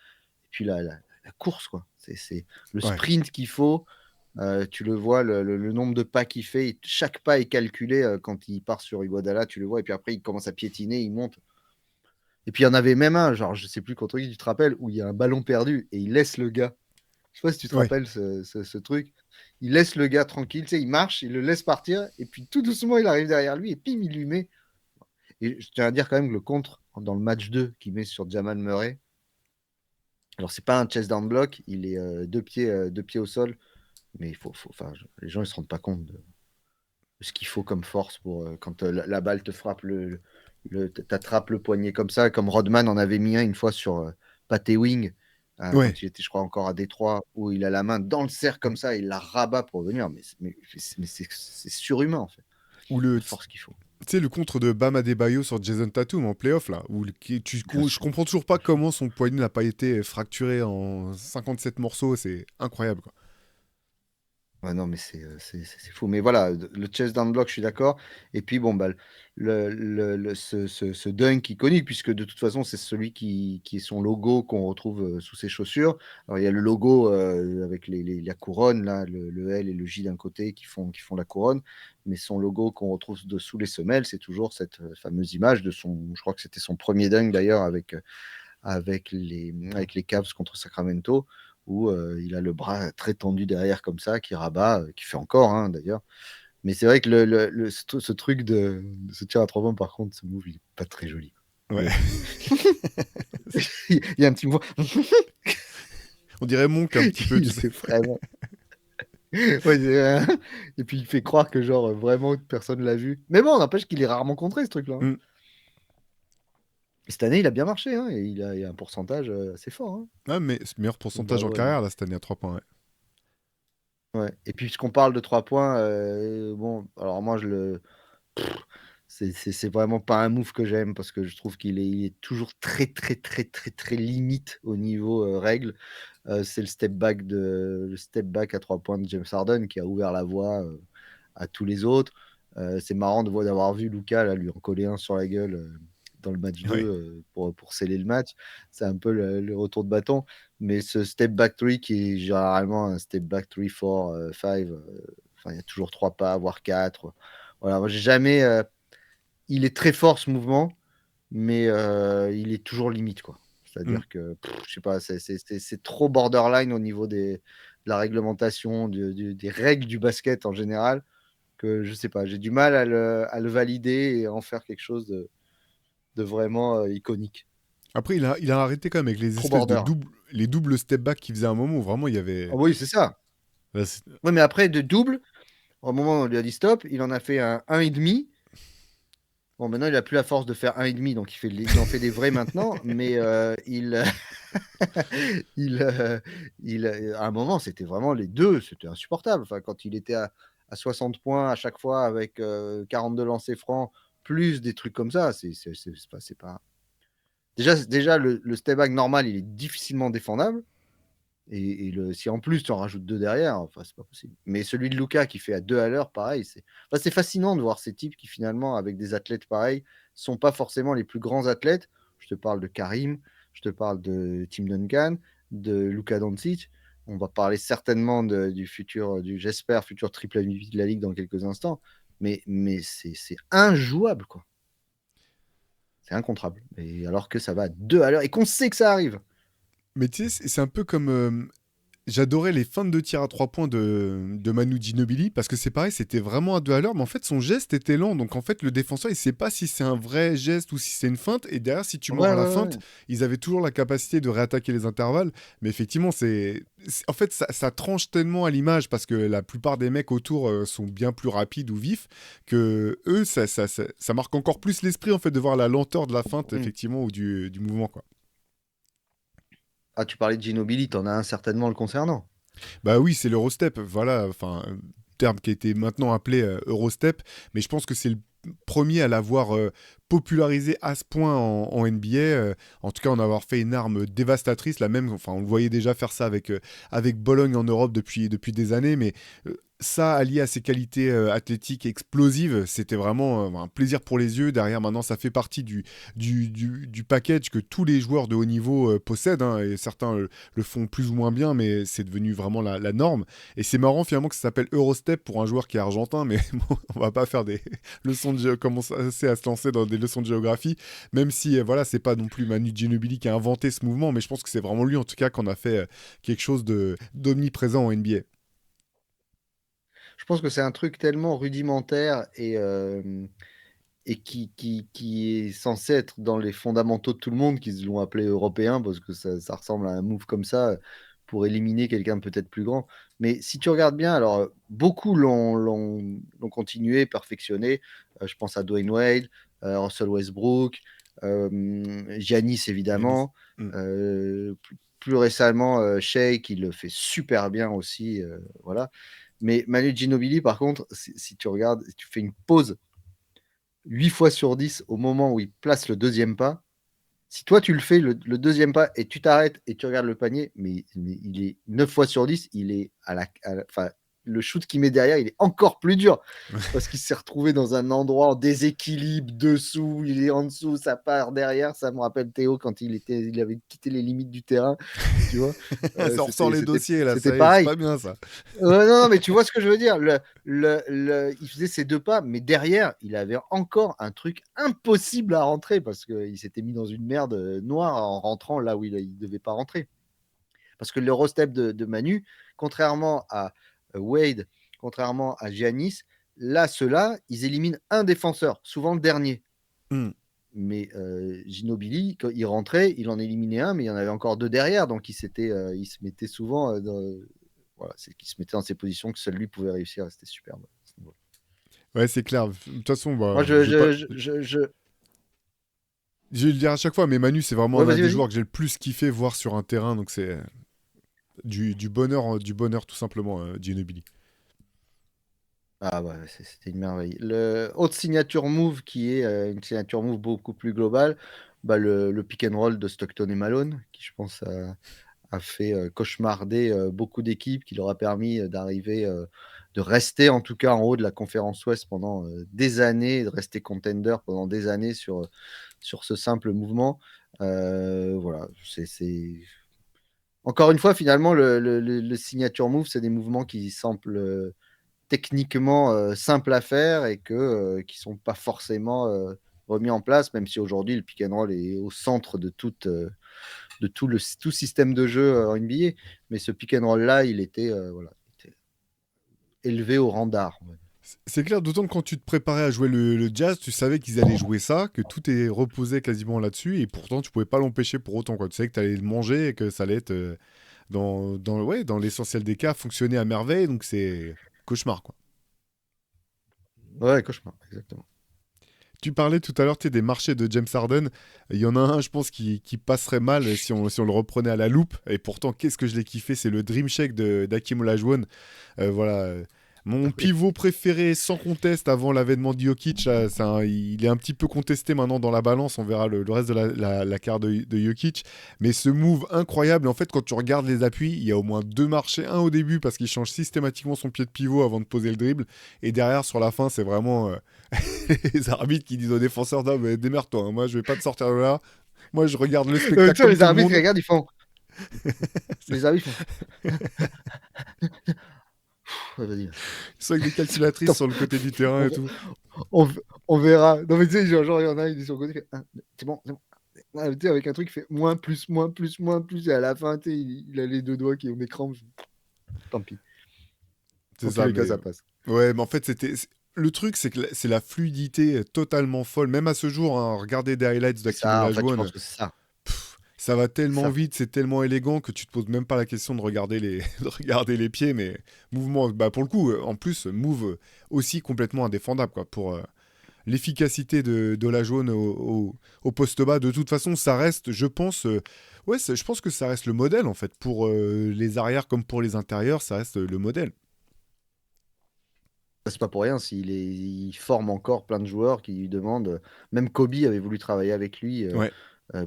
S1: puis la course, quoi. C'est le
S2: Ouais.
S1: sprint qu'il faut. Tu le vois, le nombre de pas qu'il fait, chaque pas est calculé quand il part sur Iguodala, tu le vois, et puis après il commence à piétiner, il monte. Et puis il y en avait même un, genre je sais plus contre qui tu te rappelles, où il y a un ballon perdu et il laisse le gars. Je sais pas si tu te
S2: Ouais.
S1: rappelles ce truc. Il laisse le gars tranquille, tu sais, il marche, il le laisse partir, et puis tout doucement il arrive derrière lui et pim, il lui met. Et je tiens à dire quand même que le contre dans le match 2 qu'il met sur Jamal Murray, alors c'est pas un chest down block, il est deux pieds au sol, mais enfin, les gens ils se rendent pas compte de ce qu'il faut comme force pour quand la balle te frappe t'attrapes le poignet comme ça, comme Rodman en avait mis un une fois sur Pat Ewing
S2: Ouais.
S1: quand il était, je crois, encore à Détroit, où il a la main dans le cercle comme ça, il la rabat pour venir, mais c'est surhumain en fait,
S2: Ou
S1: la
S2: le,
S1: force qu'il faut.
S2: tu sais, le contre de Bam Adebayo sur Jason Tatum en playoff, là,
S1: Bien
S2: je
S1: sûr,
S2: comprends toujours pas
S1: bien sûr.
S2: comment son poignet n'a pas été fracturé en 57 morceaux, c'est incroyable, quoi.
S1: Ouais, non, mais c'est fou. Mais voilà, le chest down block, je suis d'accord. Et puis, bon, bah, ce dunk iconique, puisque de toute façon, c'est celui qui est son logo qu'on retrouve sous ses chaussures. Alors, il y a le logo avec la couronne, là, le L et le J d'un côté qui font la couronne. Mais son logo qu'on retrouve dessous les semelles, c'est toujours cette fameuse image de je crois que c'était son premier dunk d'ailleurs avec les Cavs contre Sacramento, où il a le bras très tendu derrière comme ça, qui rabat, qui fait encore hein, d'ailleurs. Mais c'est vrai que ce truc de ce tir à 3 points, par contre, ce move, il est pas très joli.
S2: Ouais.
S1: Mais bon. Il y a un petit mouvement.
S2: On dirait Monk un petit peu, tu
S1: Il
S2: sais.
S1: est vraiment. Ouais, et puis il fait croire que genre vraiment personne l'a vu. Mais bon, n'empêche qu'il est rarement contré ce truc-là, hein.
S2: Mm.
S1: Et cette année, il a bien marché, hein, et il a un pourcentage assez fort, hein.
S2: Ah, mais meilleur
S1: Donc
S2: pourcentage en
S1: bravo à lui.
S2: carrière, là, cette année à 3 points, ouais.
S1: Ouais. Et puis, puisqu'on parle de 3 points, bon, alors moi, c'est vraiment pas un move que j'aime parce que je trouve il est toujours très, très, très, très, très limite au niveau règle. C'est le step back à 3 points de James Harden qui a ouvert la voie à tous les autres. C'est marrant d'avoir vu Luka là, lui en coller un sur la gueule dans le match 2
S2: Ouais.
S1: pour sceller le match. C'est un peu le retour de bâton. Mais ce step back 3 qui est généralement un step back 3, 4, 5, enfin, il y a toujours 3 pas, voire 4. Voilà, moi, j'ai jamais. Il est très fort ce mouvement, mais il est toujours limite, quoi.
S2: Mm.
S1: C'est-à-dire que, je sais pas, c'est trop borderline au niveau de la réglementation, des règles du basket en général, que je sais pas, j'ai du mal à le valider et à en faire quelque chose de vraiment iconique.
S2: Après, il a arrêté quand même avec les
S1: Trop
S2: espèces de
S1: border.
S2: doubles, les doubles step back qu'il faisait à un moment où vraiment il y
S1: Ah
S2: avait.
S1: oui, c'est ça.
S2: Là,
S1: Oui, mais après, de double, au moment où on lui a dit stop, il en a fait un 1,5. Bon, maintenant, il a plus la force de faire 1,5, donc il en fait des vrais maintenant, mais il, à un moment, c'était vraiment les deux, c'était insupportable. Enfin, quand il était à 60 points à chaque fois avec 42 lancers francs, plus des trucs comme ça, c'est pas. Déjà le step back normal, il est difficilement défendable. Et si en plus tu en rajoutes deux derrière, enfin, c'est pas possible. Mais celui de Luka qui fait à 2 à l'heure, pareil, c'est fascinant de voir ces types qui finalement, avec des athlètes pareils, sont pas forcément les plus grands athlètes. Je te parle de Karim, je te parle de Tim Duncan, de Luka Doncic. On va parler certainement du futur, j'espère, futur triple MVP de la Ligue dans quelques instants. Mais c'est injouable, quoi. C'est incontrable. Et alors que ça va à 2 à l'heure et qu'on sait que ça arrive.
S2: Mais tu sais, c'est un peu comme j'adorais les feintes de tir à 3 points de Manu Ginobili parce que c'est pareil, c'était vraiment à 2 à l'heure, mais en fait son geste était lent. Donc en fait, le défenseur, il sait pas si c'est un vrai geste ou si c'est une feinte. Et derrière, si tu mords
S1: Ouais,
S2: à la
S1: ouais,
S2: feinte,
S1: ouais.
S2: ils avaient toujours la capacité de réattaquer les intervalles. Mais effectivement, en fait, ça tranche tellement à l'image parce que la plupart des mecs autour sont bien plus rapides ou vifs que eux, ça marque encore plus l'esprit en fait de voir la lenteur de la feinte,
S1: Mm.
S2: effectivement, ou du mouvement, quoi.
S1: Ah, tu parlais de Ginobili, t'en as un certainement le concernant.
S2: Bah oui, c'est l'Eurostep, voilà, enfin, terme qui a été maintenant appelé Eurostep, mais je pense que c'est le premier à l'avoir popularisé à ce point en NBA, en tout cas en avoir fait une arme dévastatrice, la même, enfin on le voyait déjà faire ça avec Bologne en Europe depuis des années, mais ça allié à ses qualités athlétiques explosives, c'était vraiment un plaisir pour les yeux. Derrière, maintenant, ça fait partie du package que tous les joueurs de haut niveau possèdent, hein, et certains le font plus ou moins bien, mais c'est devenu vraiment la norme. Et c'est marrant finalement que ça s'appelle Eurostep pour un joueur qui est argentin, mais bon, on va pas faire des leçons commencer à se lancer dans des leçons de géographie, même si voilà, c'est pas non plus Manu Ginobili qui a inventé ce mouvement, mais je pense que c'est vraiment lui en tout cas qu'on a fait quelque chose d'omniprésent en NBA.
S1: Je pense que c'est un truc tellement rudimentaire et qui est censé être dans les fondamentaux de tout le monde, qu'ils l'ont appelé européen, parce que ça ressemble à un move comme ça pour éliminer quelqu'un de peut-être plus grand. Mais si tu regardes bien, alors beaucoup l'ont continué, perfectionné. Je pense à Dwayne Wade, Russell Westbrook, Giannis
S2: Giannis.
S1: évidemment.
S2: Mm.
S1: Plus récemment, Shea qui le fait super bien aussi. Voilà. Mais Manu Ginobili, par contre, si tu regardes, si tu fais une pause 8 fois sur 10 au moment où il place le deuxième pas, si toi tu le fais le deuxième pas et tu t'arrêtes et tu regardes le panier, mais il est 9 fois sur 10, il est enfin, le shoot qu'il met derrière, il est encore plus dur parce qu'il s'est retrouvé dans un endroit en déséquilibre dessous, il est en dessous, ça part derrière. Ça me rappelle Théo quand il avait quitté les limites du terrain, tu vois.
S2: Ça ressort les dossiers là,
S1: C'était
S2: ça y est, c'est
S1: pareil.
S2: pas bien ça.
S1: Non, non, mais tu vois ce que je veux dire. Il faisait ses deux pas, mais derrière, il avait encore un truc impossible à rentrer parce qu'il s'était mis dans une merde noire en rentrant là où il ne devait pas rentrer. Parce que l'Eurostep de Manu, contrairement à Wade, contrairement à Giannis, là, ceux-là, ils éliminent un défenseur, souvent le dernier.
S2: Mm.
S1: Mais Ginobili, quand il rentrait, il en éliminait un, mais il y en avait encore deux derrière. Donc il se mettait souvent voilà, c'est qu'il se mettait dans ces positions que seul lui pouvait réussir. C'était superbe.
S2: Ouais, c'est clair. De toute façon,
S1: Moi,
S2: bah, je vais pas. Je vais le dire à chaque fois, mais Manu, c'est vraiment
S1: Ouais,
S2: l'un
S1: vas-y,
S2: des
S1: vas-y.
S2: joueurs que j'ai le plus kiffé voir sur un terrain, donc c'est du bonheur tout simplement, Ginobili.
S1: Ah ouais, c'était une merveille. Le autre signature move qui est une signature move beaucoup plus globale, bah le pick and roll de Stockton et Malone, qui je pense a fait cauchemarder beaucoup d'équipes, qui leur a permis d'arriver, de rester en tout cas en haut de la conférence Ouest pendant des années, de rester contender pendant des années sur ce simple mouvement. Voilà, encore une fois, finalement, le signature move, c'est des mouvements qui semblent techniquement simples à faire et qui sont pas forcément remis en place, même si aujourd'hui le pick and roll est au centre de tout système de jeu en NBA. Mais ce pick and roll là, il était, voilà, il était élevé au rang d'art. Ouais.
S2: C'est clair, d'autant que quand tu te préparais à jouer le jazz, tu savais qu'ils allaient jouer ça, que tout est reposé quasiment là-dessus, et pourtant tu pouvais pas l'empêcher pour autant, quoi. Tu savais que tu allais le manger et que ça allait être, ouais, dans l'essentiel des cas, fonctionner à merveille, donc c'est cauchemar, quoi.
S1: Ouais, cauchemar, exactement.
S2: Tu parlais tout à l'heure, des marchés de James Harden. Il y en a un, je pense, qui passerait mal si on le reprenait à la loupe. Et pourtant, qu'est-ce que je l'ai kiffé, c'est le Dream Shake d'Hakeem Olajuwon. Voilà. Mon
S1: Oui.
S2: pivot préféré, sans conteste, avant l'avènement de Jokic, là, il est un petit peu contesté maintenant dans la balance. On verra le reste de la carte de Jokic. Mais ce move incroyable, en fait, quand tu regardes les appuis, il y a au moins deux marchés. Un au début, parce qu'il change systématiquement son pied de pivot avant de poser le dribble. Et derrière, sur la fin, c'est vraiment les arbitres qui disent aux défenseurs: non, mais démerde-toi, hein, moi, je vais pas te sortir de là. Moi, je regarde le
S1: Tu
S2: spectacle
S1: vois,
S2: comme
S1: les
S2: tout le
S1: arbitres, ils
S2: monde.
S1: regardent, ils font. Les arbitres font. Ouais, vas-y.
S2: Ils sont avec des calculatrices
S1: Attends,
S2: sur le côté du terrain
S1: on,
S2: et tout.
S1: on, on verra. Non, mais tu sais, genre, il y en a, il est sur le côté, il fait, ah, c'est bon, c'est bon. Ah, tu sais, avec un truc qui fait moins, plus, moins, plus, moins, plus, et à la fin, tu sais, il a les deux doigts qui ont des crampes. Tant pis.
S2: C'est
S1: Dans tous
S2: ça,
S1: les cas,
S2: mais
S1: ça passe.
S2: ouais, mais en fait, le truc, c'est que c'est la fluidité totalement folle. Même à ce jour, hein, regardez des highlights
S1: C'est
S2: d'Hakeem
S1: ça, en fait, je
S2: Olajuwon,
S1: pense que c'est ça.
S2: ça va
S1: C'est
S2: tellement
S1: ça.
S2: vite, c'est tellement élégant que tu te poses même pas la question de regarder de regarder les pieds, mais mouvement, bah pour le coup, en plus, move aussi complètement indéfendable, quoi, pour l'efficacité d'Olajuwon au poste bas. De toute façon, ça reste, je pense, ouais, je pense que ça reste le modèle, en fait, pour les arrières comme pour les intérieurs, ça reste le modèle.
S1: C'est pas pour rien il forme encore plein de joueurs qui lui demandent. Même Kobe avait voulu travailler avec lui
S2: Ouais.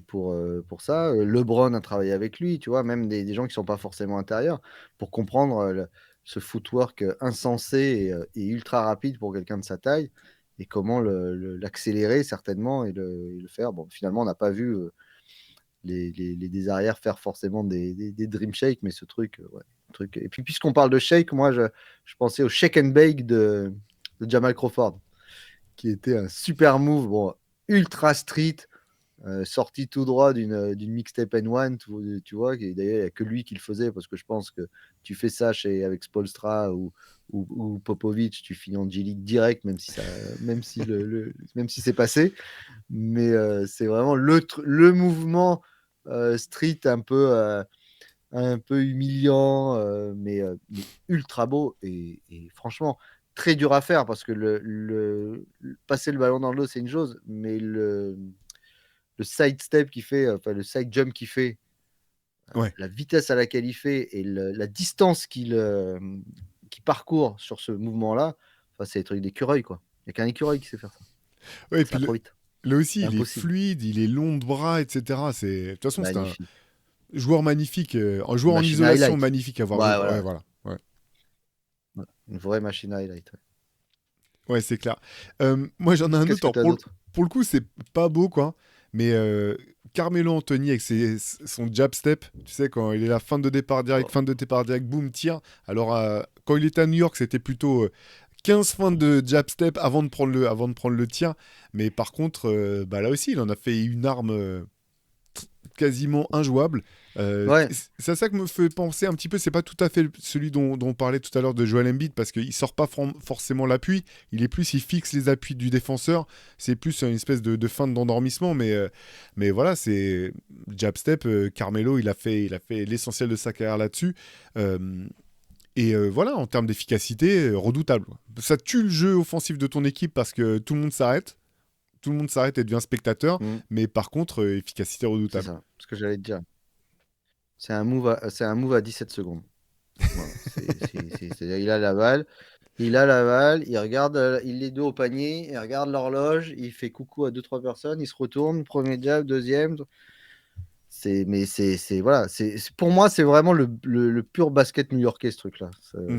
S1: pour ça. LeBron a travaillé avec lui, tu vois, même des gens qui sont pas forcément intérieurs, pour comprendre ce footwork insensé et ultra rapide pour quelqu'un de sa taille, et comment l'accélérer certainement et le faire. Bon, finalement, on n'a pas vu des arrières faire forcément des dream shake, mais ce truc, ouais, truc. Et puis, puisqu'on parle de shake, moi, je pensais au shake and bake de Jamal Crawford, qui était un super move, bon, ultra street, sorti tout droit d'une mixtape N1, tu vois, et d'ailleurs, il n'y a que lui qui le faisait, parce que je pense que tu fais ça avec Spolstra ou Popovic, tu finis en G-League direct, même si c'est passé. Mais c'est vraiment le mouvement street un peu humiliant, mais ultra beau et franchement très dur à faire parce que passer le ballon dans le dos, c'est une chose, mais le side step qu'il fait, enfin le side jump qu'il fait,
S2: Ouais.
S1: la vitesse à laquelle il fait et la distance qu'il parcourt sur ce mouvement-là, enfin, c'est des trucs d'écureuil, quoi. Il n'y a qu'un écureuil qui sait faire ça.
S2: Ouais, et
S1: Ça
S2: puis
S1: va trop vite.
S2: là aussi,
S1: C'est
S2: il est
S1: impossible.
S2: fluide, il est long de bras, etc. De toute façon, c'est un
S1: Magnifique.
S2: joueur magnifique, un joueur en
S1: Machine à
S2: isolation
S1: highlight.
S2: magnifique à voir jouer.
S1: Ouais,
S2: Ouais,
S1: voilà.
S2: voilà. Ouais,
S1: Ouais. Une vraie machine à highlight. Ouais.
S2: ouais, c'est clair. Moi, j'en ai un
S1: Qu'est-ce
S2: autre.
S1: que
S2: Alors,
S1: tu as d'autre?
S2: pour le coup, c'est pas beau, quoi. Mais Carmelo Anthony avec son jab step, tu sais, quand il est là,
S1: Oh.
S2: fin de départ direct, boum, tir. Alors, quand il était à New York, c'était plutôt 15 feintes de jab step avant de prendre le tir. Mais par contre, bah, là aussi, il en a fait une arme quasiment injouable.
S1: Ouais,
S2: C'est à ça que me fait penser un petit peu, c'est pas tout à fait celui dont on parlait tout à l'heure de Joel Embiid, parce qu'il sort pas forcément l'appui, il fixe les appuis du défenseur, c'est plus une espèce de feinte d'endormissement, mais voilà, c'est jab step, Carmelo, il a fait l'essentiel de sa carrière là-dessus. Euh, voilà, en termes d'efficacité, redoutable. Ça tue le jeu offensif de ton équipe parce que tout le monde s'arrête et devient spectateur,
S1: mm,
S2: mais par contre, efficacité
S1: c'est
S2: redoutable.
S1: ça. Ce que j'allais te dire. C'est un move à 17 secondes. Voilà. C'est-à-dire, il regarde, il est dos au panier, il regarde l'horloge, il fait coucou à deux, trois personnes, il se retourne, premier jab, deuxième. Mais voilà. Pour moi, c'est vraiment le pur basket new-yorkais, ce truc-là.
S2: Hmm.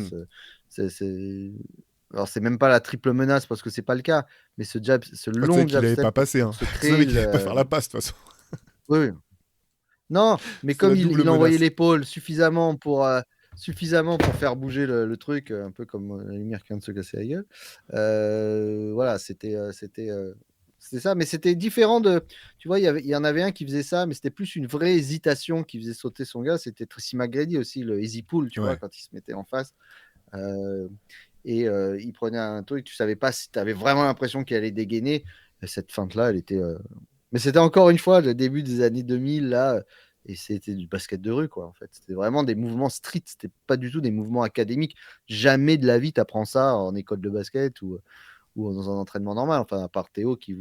S1: Alors, c'est même pas la triple menace parce que c'est pas le cas, mais ce
S2: Ah, tu savais
S1: long
S2: qu'il
S1: jab
S2: avait
S1: step
S2: pas passé, hein.
S1: pour se
S2: Tu savais
S1: créer
S2: qu'il allait pas faire la passe, de toute façon.
S1: Oui, oui. Non, mais
S2: C'est la
S1: comme il,
S2: double
S1: il envoyait
S2: menace.
S1: l'épaule suffisamment pour faire bouger le truc, un peu comme la lumière qui vient de se casser la gueule. Voilà, c'était ça. Mais c'était différent de. Tu vois, il y en avait un qui faisait ça, mais c'était plus une vraie hésitation qui faisait sauter son gars. C'était Tracy McGrady aussi, le easy pull, tu vois,
S2: Ouais.
S1: quand il se mettait en face. Euh, il prenait un truc, tu savais pas si tu avais vraiment l'impression qu'il allait dégainer. Et cette feinte-là, elle était. Mais c'était encore une fois le début des années 2000, là, et c'était du basket de rue, quoi, en fait. C'était vraiment des mouvements street, c'était pas du tout des mouvements académiques. Jamais de la vie, tu apprends ça en école de basket ou dans un entraînement normal. Enfin, à part Théo qui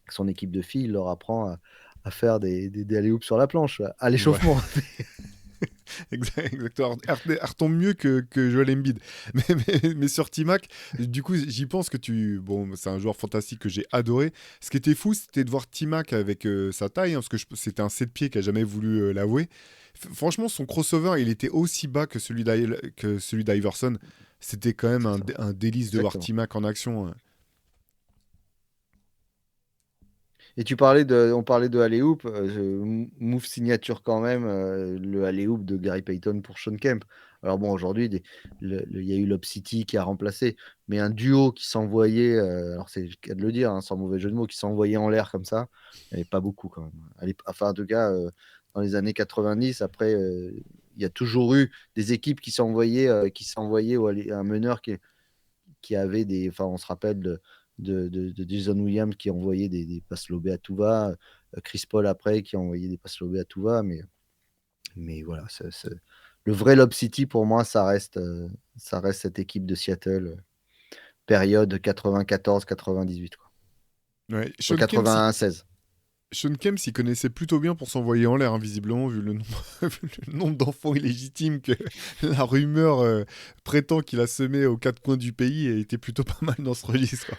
S1: son équipe de filles leur apprend à faire des alley-oops sur la planche, à
S2: Voilà.
S1: l'échauffement.
S2: Exactement. Elle retombe mieux que Joel Embiid. Mais sur T-Mac, du coup, j'y pense que tu. Bon, c'est un joueur fantastique que j'ai adoré. Ce qui était fou, c'était de voir T-Mac avec sa taille, hein, parce que c'était un 7 pieds qui a jamais voulu l'avouer. Franchement, son crossover, il était aussi bas que celui d'Iverson. C'était quand même
S1: C'est ça,
S2: un délice de voir
S1: exactement.
S2: T-Mac en action.
S1: Et on parlait de alley-oop, move signature quand même, le alley-oop de Gary Payton pour Sean Kemp. Alors bon, aujourd'hui, il y a eu Lob City qui a remplacé, mais un duo qui s'envoyait, alors c'est le cas de le dire, hein, sans mauvais jeu de mots, qui s'envoyait en l'air comme ça, il n'y avait pas beaucoup quand même. Enfin, en tout cas, dans les années 90, après, il y a toujours eu des équipes qui s'envoyaient un meneur qui avait des. Enfin, on se rappelle de Jason Williams qui envoyait des passes lobées à tout va, Chris Paul après qui envoyait des passes lobées à tout va, mais voilà, le vrai Lob City pour moi, ça reste cette équipe de Seattle, période 94-98, quoi.
S2: Ouais.
S1: 81-16.
S2: Sean Kemp s'y connaissait plutôt bien pour s'envoyer en l'air, hein, visiblement, vu le nombre, vu le nombre d'enfants illégitimes que la rumeur prétend qu'il a semé aux quatre coins du pays et était plutôt pas mal dans ce registre, quoi.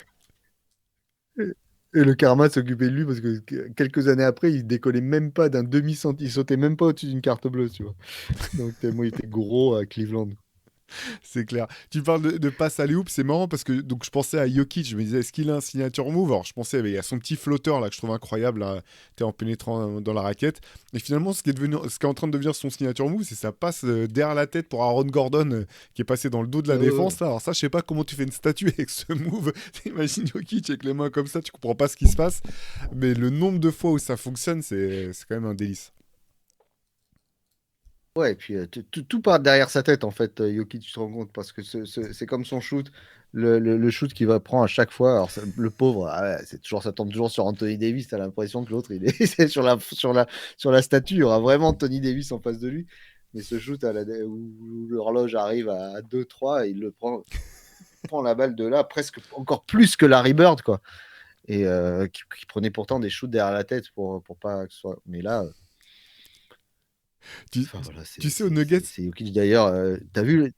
S1: Et le karma s'occupait de lui parce que quelques années après, il décollait même pas d'un demi-centimètre, il sautait même pas au-dessus d'une carte bleue, tu vois. Donc tellement il était gros à Cleveland.
S2: C'est clair. Tu parles de passe à l'oop, c'est marrant parce que donc je pensais à Jokic, je me disais est-ce qu'il a un signature move. Alors je pensais il y a son petit flotteur là que je trouve incroyable là, en pénétrant dans la raquette. Et finalement ce qui est en train de devenir son signature move, c'est ça passe derrière la tête pour Aaron Gordon qui est passé dans le dos de la
S1: Ouais.
S2: défense là. Alors ça je sais pas comment tu fais une statue avec ce move. T'imagines Jokic avec les mains comme ça, tu comprends pas ce qui se passe. Mais le nombre de fois où ça fonctionne, c'est quand même un délice.
S1: Ouais, et puis tout part derrière sa tête, en fait, Jokic, tu te rends compte, parce que c'est comme son shoot, le shoot qu'il va prendre à chaque fois. Alors, le pauvre, ah ouais, ça tombe toujours sur Anthony Davis. T'as l'impression que l'autre, il est c'est sur la statue. Il y aura vraiment Anthony Davis en face de lui. Mais ce shoot où l'horloge arrive à 2-3, il prend la balle de là, presque encore plus que Larry Bird, quoi. Et qui prenait pourtant des shoots derrière la tête pour pas que ce soit. Mais là.
S2: Tu,
S1: Enfin voilà,
S2: tu sais, aux Nuggets,
S1: c'est Jokic d'ailleurs. T'as vu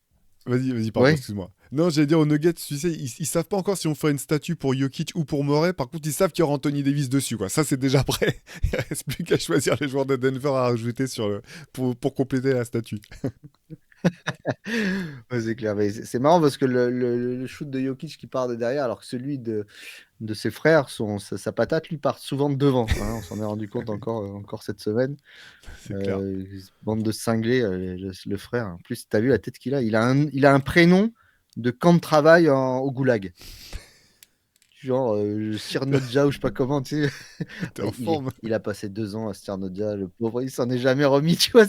S2: vas-y, pardon,
S1: Ouais.
S2: excuse-moi. Non, j'allais dire aux Nuggets, tu sais, ils savent pas encore si on fait une statue pour Jokic ou pour Murray. Par contre, ils savent qu'il y aura Anthony Davis dessus, quoi. Ça, c'est déjà prêt. Il reste plus qu'à choisir les joueurs de Denver à rajouter pour compléter la statue.
S1: Ouais, c'est clair. Mais c'est marrant parce que le shoot de Jokic qui part de derrière, alors que celui de ses frères, sa patate, lui, part souvent de devant, hein. On s'en est rendu compte encore cette semaine.
S2: C'est clair.
S1: Bande de cinglés, le frère. En plus, tu as vu la tête qu'il a? Il a un prénom de camp de travail au goulag. Genre Sirnodja ou je sais pas comment, tu sais.
S2: T'es en forme.
S1: Il a passé 2 ans à Sirnodja, le pauvre, il s'en est jamais remis, tu vois.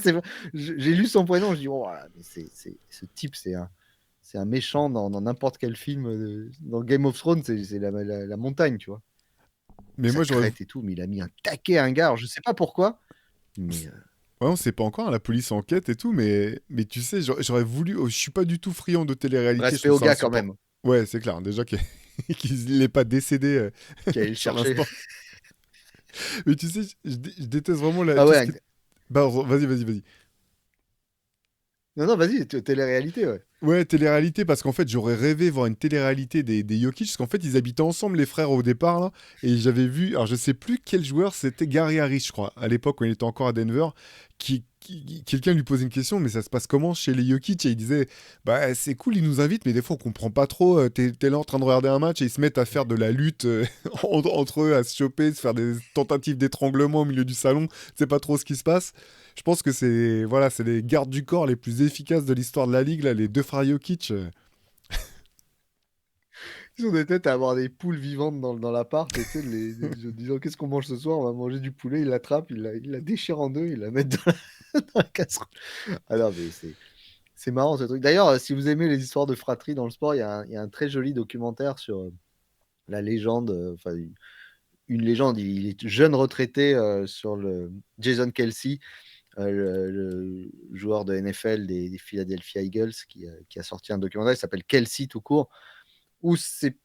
S1: J'ai lu son prénom, je dis, oh, mais ce type, c'est un méchant dans n'importe quel film. Dans Game of Thrones, c'est la montagne, tu vois.
S2: Mais
S1: Sa
S2: moi, j'aurais.
S1: crête et tout, mais il a mis un taquet à un gars. Alors, je sais pas pourquoi, mais
S2: Ouais, on sait pas encore, hein, la police enquête et tout, mais tu sais, j'aurais voulu. Oh, je suis pas du tout friand de télé-réalité, je
S1: respect
S2: trouve
S1: au
S2: ça
S1: gars quand
S2: insupportable.
S1: même,
S2: Ouais, c'est clair, déjà qu'il n'est pas décédé
S1: qui allait le
S2: sur
S1: chercher.
S2: l'instant. Mais tu sais, je déteste vraiment
S1: Ah
S2: tout ce
S1: ouais,
S2: qui est. Bah, vas-y.
S1: non, non, vas-y, télé-réalité, ouais.
S2: Ouais, télé-réalité, parce qu'en fait, j'aurais rêvé voir une télé-réalité des Jokic, parce qu'en fait, ils habitaient ensemble, les frères, au départ, là, et j'avais vu, alors je sais plus quel joueur, c'était Gary Harris, je crois, à l'époque où il était encore à Denver, quelqu'un lui posait une question, mais ça se passe comment chez les Jokic? Et il disait, bah c'est cool, ils nous invitent, mais des fois, on comprend pas trop, t'es là en train de regarder un match, et ils se mettent à faire de la lutte entre eux, à se choper, se faire des tentatives d'étranglement au milieu du salon, c'est pas trop ce qui se passe. Je pense que c'est voilà, c'est les gardes du corps les plus efficaces de l'histoire de la ligue là, les deux frères Jokic.
S1: Ils ont des têtes à avoir des poules vivantes dans l'appart, et tu sais, disant qu'est-ce qu'on mange ce soir? On va manger du poulet, il l'attrape, il la déchire en deux, il la met dans la casserole. Ah non, mais c'est marrant ce truc. D'ailleurs, si vous aimez les histoires de fratrie dans le sport, il y a un très joli documentaire sur la légende, enfin une légende, il est jeune retraité sur le Jason Kelsey, le joueur de NFL des Philadelphia Eagles, qui a sorti un documentaire qui s'appelle Kelsey tout court, où c'est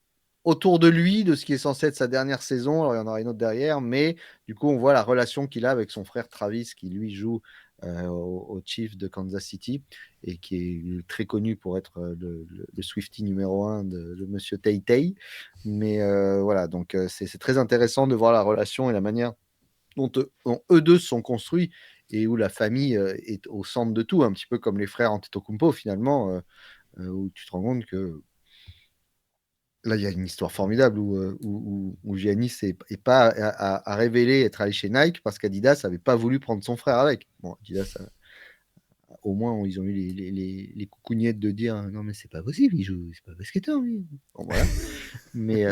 S1: autour de lui, de ce qui est censé être sa dernière saison. Alors, il y en aura une autre derrière, mais du coup, on voit la relation qu'il a avec son frère Travis, qui lui joue au Chiefs de Kansas City et qui est très connu pour être le Swiftie numéro 1 de Monsieur Tay Tay. Mais voilà, donc c'est très intéressant de voir la relation et la manière dont eux deux se sont construits et où la famille est au centre de tout, un petit peu comme les frères Antetokounmpo finalement, où tu te rends compte que là, il y a une histoire formidable où Giannis n'est pas à révéler être allé chez Nike parce qu'Adidas n'avait pas voulu prendre son frère avec. Bon, Adidas, au moins, ils ont eu les coucougnettes de dire non, mais c'est pas possible, c'est pas basketteur, lui. Bon, voilà. mais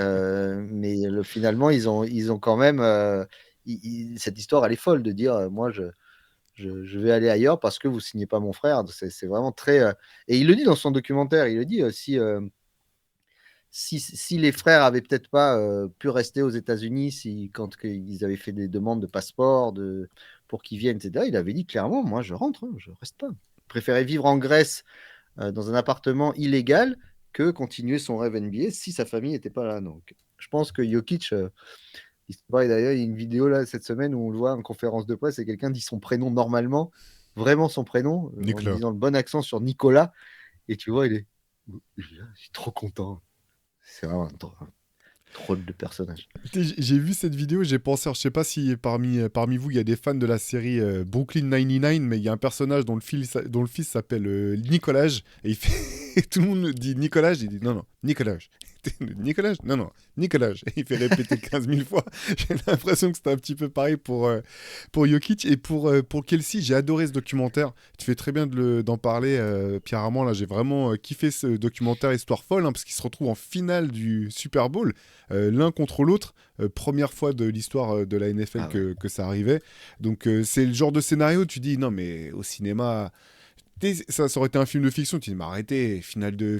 S1: finalement, ils ont quand même. Cette histoire, elle est folle de dire moi, je vais aller ailleurs parce que vous signez pas mon frère. C'est vraiment très. Et il le dit dans son documentaire il le dit si les frères avaient peut-être pas pu rester aux États-Unis, quand ils avaient fait des demandes de passeport pour qu'ils viennent, etc., il avait dit clairement, moi je rentre, je reste pas. Il préférait vivre en Grèce dans un appartement illégal que continuer son rêve NBA si sa famille n'était pas là. Donc, je pense que Jokic, d'ailleurs, il y a une vidéo là cette semaine où on le voit en conférence de presse et quelqu'un dit son prénom normalement, vraiment son prénom, en
S2: Nicolas.
S1: disant le bon accent sur Nicolas, et tu vois, je suis trop content. C'est vraiment un drôle de personnage.
S2: J'ai vu cette vidéo, j'ai pensé, alors, je sais pas si parmi vous il y a des fans de la série Brooklyn 99, mais il y a un personnage dont le fils s'appelle Nicolas, et il fait, tout le monde dit Nicolas, il dit non, non, Nicolas. Nicolas? Non, non, Nicolas. Et il fait répéter 15 000 fois. J'ai l'impression que c'était un petit peu pareil pour Jokic. Et pour Kelsey, j'ai adoré ce documentaire. Tu fais très bien d'en parler, Pierre Armand. Là, j'ai vraiment kiffé ce documentaire, histoire folle, hein, parce qu'ils se retrouvent en finale du Super Bowl, l'un contre l'autre. Première fois de l'histoire de la NFL que ça arrivait. Donc, c'est le genre de scénario, tu dis, non, mais au cinéma... Ça aurait été un film de fiction, tu dis, mais arrêtez, finale de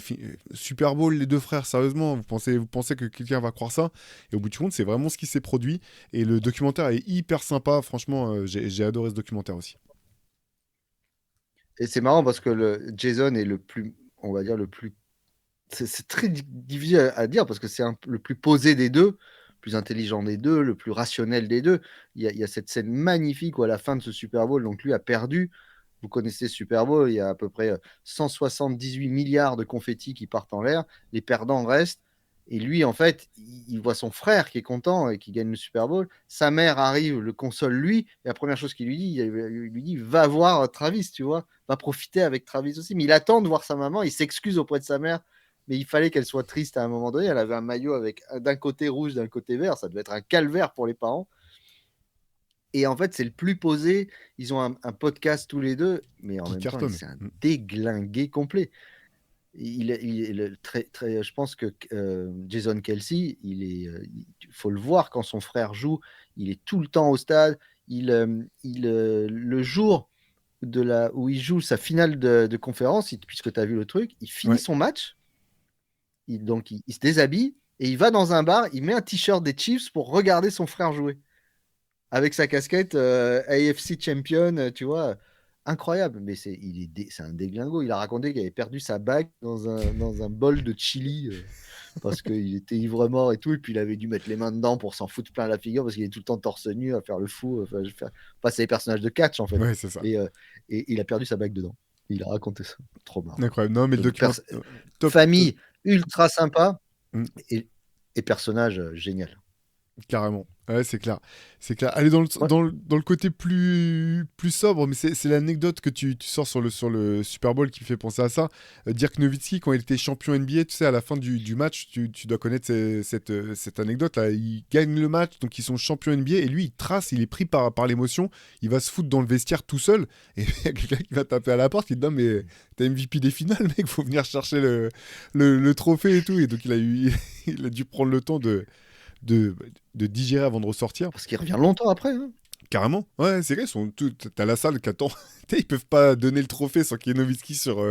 S2: Super Bowl, les deux frères, sérieusement, vous pensez que quelqu'un va croire ça? Et au bout du compte, c'est vraiment ce qui s'est produit. Et le documentaire est hyper sympa, franchement, j'ai adoré ce documentaire aussi.
S1: Et c'est marrant parce que Jason est le plus, on va dire, le plus. C'est très difficile à dire parce que c'est le plus posé des deux, le plus intelligent des deux, le plus rationnel des deux. Il y a cette scène magnifique où à la fin de ce Super Bowl, donc lui a perdu. Vous connaissez ce Super Bowl, il y a à peu près 178 milliards de confettis qui partent en l'air. Les perdants restent. Et lui, en fait, il voit son frère qui est content et qui gagne le Super Bowl. Sa mère arrive, le console lui. Et la première chose qu'il lui dit, il lui dit va voir Travis, tu vois. Va profiter avec Travis aussi. Mais il attend de voir sa maman. Il s'excuse auprès de sa mère. Mais il fallait qu'elle soit triste à un moment donné. Elle avait un maillot avec d'un côté rouge, d'un côté vert. Ça devait être un calvaire pour les parents. Et en fait, c'est le plus posé. Ils ont un podcast tous les deux, mais en
S2: Qui
S1: même temps,
S2: cartonne.
S1: c'est un déglingué complet. Je pense que Jason Kelsey, il faut le voir quand son frère joue. Il est tout le temps au stade. Le jour où il joue sa finale de conférence, puisque tu as vu le truc, il finit son match. Donc, il se déshabille et il va dans un bar. Il met un t-shirt des Chiefs pour regarder son frère jouer avec sa casquette AFC Champion, tu vois, incroyable. Mais c'est un déglingo. Il a raconté qu'il avait perdu sa bague dans un bol de chili parce qu'il était ivre-mort et tout. Et puis il avait dû mettre les mains dedans pour s'en foutre plein la figure parce qu'il est tout le temps torse nu à faire le fou. C'est des personnages de catch en fait.
S2: Ouais, c'est ça.
S1: Et il a perdu sa bague dedans. Il a raconté ça. Trop marrant.
S2: Incroyable. Non, mais le document.
S1: Famille ultra sympa et personnage génial.
S2: Carrément. Ouais, c'est clair. C'est clair. Allez, dans le côté plus sobre, mais c'est l'anecdote que tu sors sur le Super Bowl qui me fait penser à ça. Dirk Nowitzki, quand il était champion NBA, tu sais, à la fin du match, tu dois connaître cette anecdote-là. Il gagne le match, donc ils sont champions NBA, et lui, il est pris par l'émotion, il va se foutre dans le vestiaire tout seul, et il y a quelqu'un qui va taper à la porte, qui dit non, mais t'es MVP des finales, mec, faut venir chercher le trophée et tout. Et donc il a dû prendre le temps de digérer avant de ressortir.
S1: Parce qu'il revient longtemps après. Hein.
S2: Carrément, ouais, c'est vrai, t'as la salle qui attend. Ils peuvent pas donner le trophée sans qu'il y ait Nowitzki sur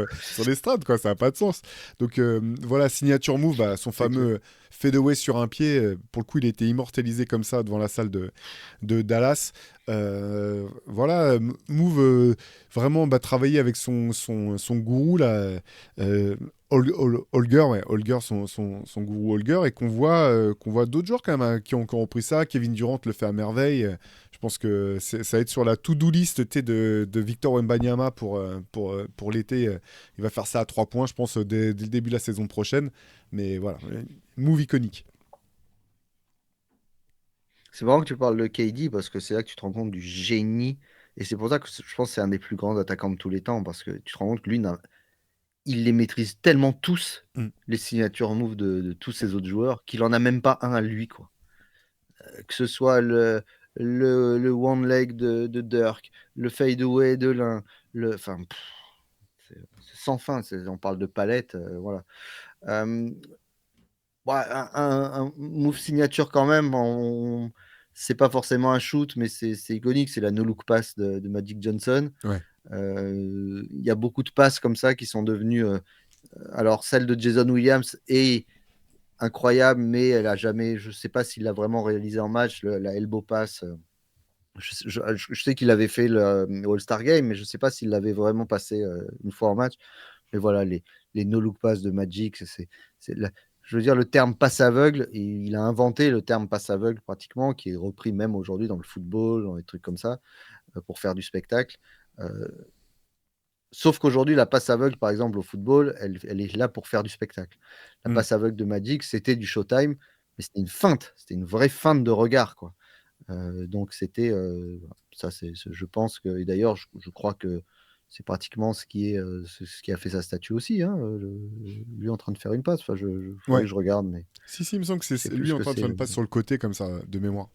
S2: l'estrade, quoi, ça n'a pas de sens. Donc voilà, signature move, bah, son
S1: C'est clair.
S2: fameux fadeaway sur un pied, pour le coup, il a été immortalisé comme ça devant la salle de Dallas. Voilà, move vraiment bah, travailler avec son gourou, là, Holger, ouais, Holger, son gourou Holger, et qu'on voit d'autres joueurs quand même hein, qui ont repris ça. Kevin Durant le fait à merveille. Je pense que ça va être sur la to-do list de Victor Wembanyama pour l'été. Il va faire ça à 3 points, je pense, dès le début de la saison prochaine. Mais voilà, move iconique.
S1: C'est marrant que tu parles de KD parce que c'est là que tu te rends compte du génie. Et c'est pour ça que je pense que c'est un des plus grands attaquants de tous les temps parce que tu te rends compte que lui, il les maîtrise tellement tous,
S2: Mm.
S1: les signatures moves de tous ses autres joueurs, qu'il en a même pas un à lui, quoi. Que ce soit le one leg de Dirk, le fadeaway de l'un, enfin, c'est sans fin. On parle de palette, voilà. Euh, ouais, un move signature quand même. C'est pas forcément un shoot, mais c'est iconique. C'est la no look pass de Magic Johnson.
S2: Ouais.
S1: Il y a beaucoup de passes comme ça qui sont devenues. Alors, celle de Jason Williams est incroyable, mais elle a jamais. Je sais pas s'il l'a vraiment réalisé en match. La elbow pass. Je sais qu'il avait fait le All-Star Game, mais je sais pas s'il l'avait vraiment passé une fois en match. Mais voilà, les no-look pass de Magic, je veux dire, le terme passe aveugle, il a inventé le terme passe aveugle pratiquement, qui est repris même aujourd'hui dans le football, dans des trucs comme ça, pour faire du spectacle. Euh, Sauf qu'aujourd'hui, la passe aveugle, par exemple, au football, elle est là pour faire du spectacle. La
S2: Mm.
S1: passe aveugle de Magic, c'était du showtime, mais c'était une feinte, c'était une vraie feinte de regard, quoi. Donc c'était ça, je pense que, et d'ailleurs, je crois que c'est pratiquement ce qui a fait sa statue aussi, hein, lui en train de faire une passe. Enfin, faudrait
S2: Ouais.
S1: que je regarde, mais
S2: Si, il me semble que
S1: je
S2: c'est
S1: sais plus
S2: lui
S1: ce
S2: en
S1: que
S2: train de faire
S1: c'est.
S2: une passe sur le côté, comme ça, de mémoire.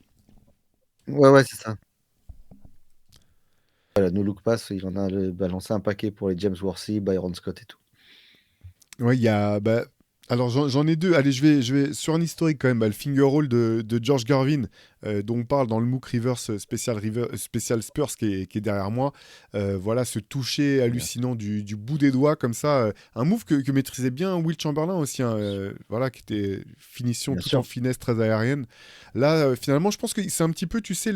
S1: Ouais, ouais, c'est ça. Voilà, No Look Pass, il en a balancé un paquet pour les James Worthy, Byron Scott et tout.
S2: Ouais, il y a. Bah, alors, j'en ai deux. Allez, je vais sur un historique quand même. Bah, le finger roll de George Garvin, dont on parle dans le MOOC Rivers Special Spurs qui est derrière moi. Voilà, ce toucher
S1: Bien.
S2: hallucinant du bout des doigts, comme ça. Un move que maîtrisait bien Will Chamberlain aussi. Hein, voilà, qui était finition
S1: Bien
S2: tout en
S1: sûr.
S2: finesse, très aérienne. Là, finalement, je pense que c'est un petit peu, tu sais,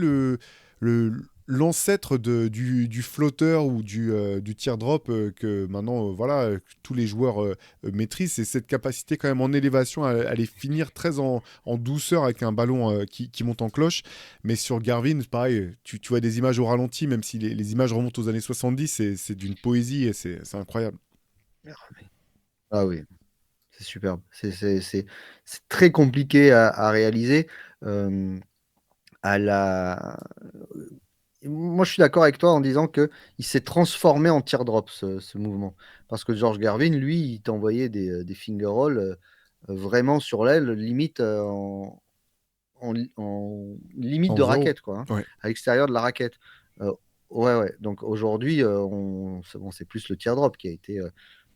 S2: l'ancêtre du flotteur ou du teardrop que maintenant voilà tous les joueurs maîtrisent, c'est cette capacité quand même en élévation à les finir très en douceur avec un ballon qui monte en cloche. Mais sur Garvin, pareil, tu vois des images au ralenti, même si les images remontent aux années 70, c'est d'une poésie et c'est incroyable.
S1: Ah oui, c'est superbe. C'est très compliqué à réaliser. Euh, à la... Moi, je suis d'accord avec toi en disant que il s'est transformé en teardrop, ce mouvement. Parce que George Garvin, lui, il t'envoyait des finger rolls vraiment sur l'aile, limite en limite
S2: En
S1: de
S2: zéro.
S1: raquette, quoi, hein,
S2: Ouais.
S1: à l'extérieur de la raquette. Ouais, ouais. Donc aujourd'hui, c'est plus le teardrop qui a été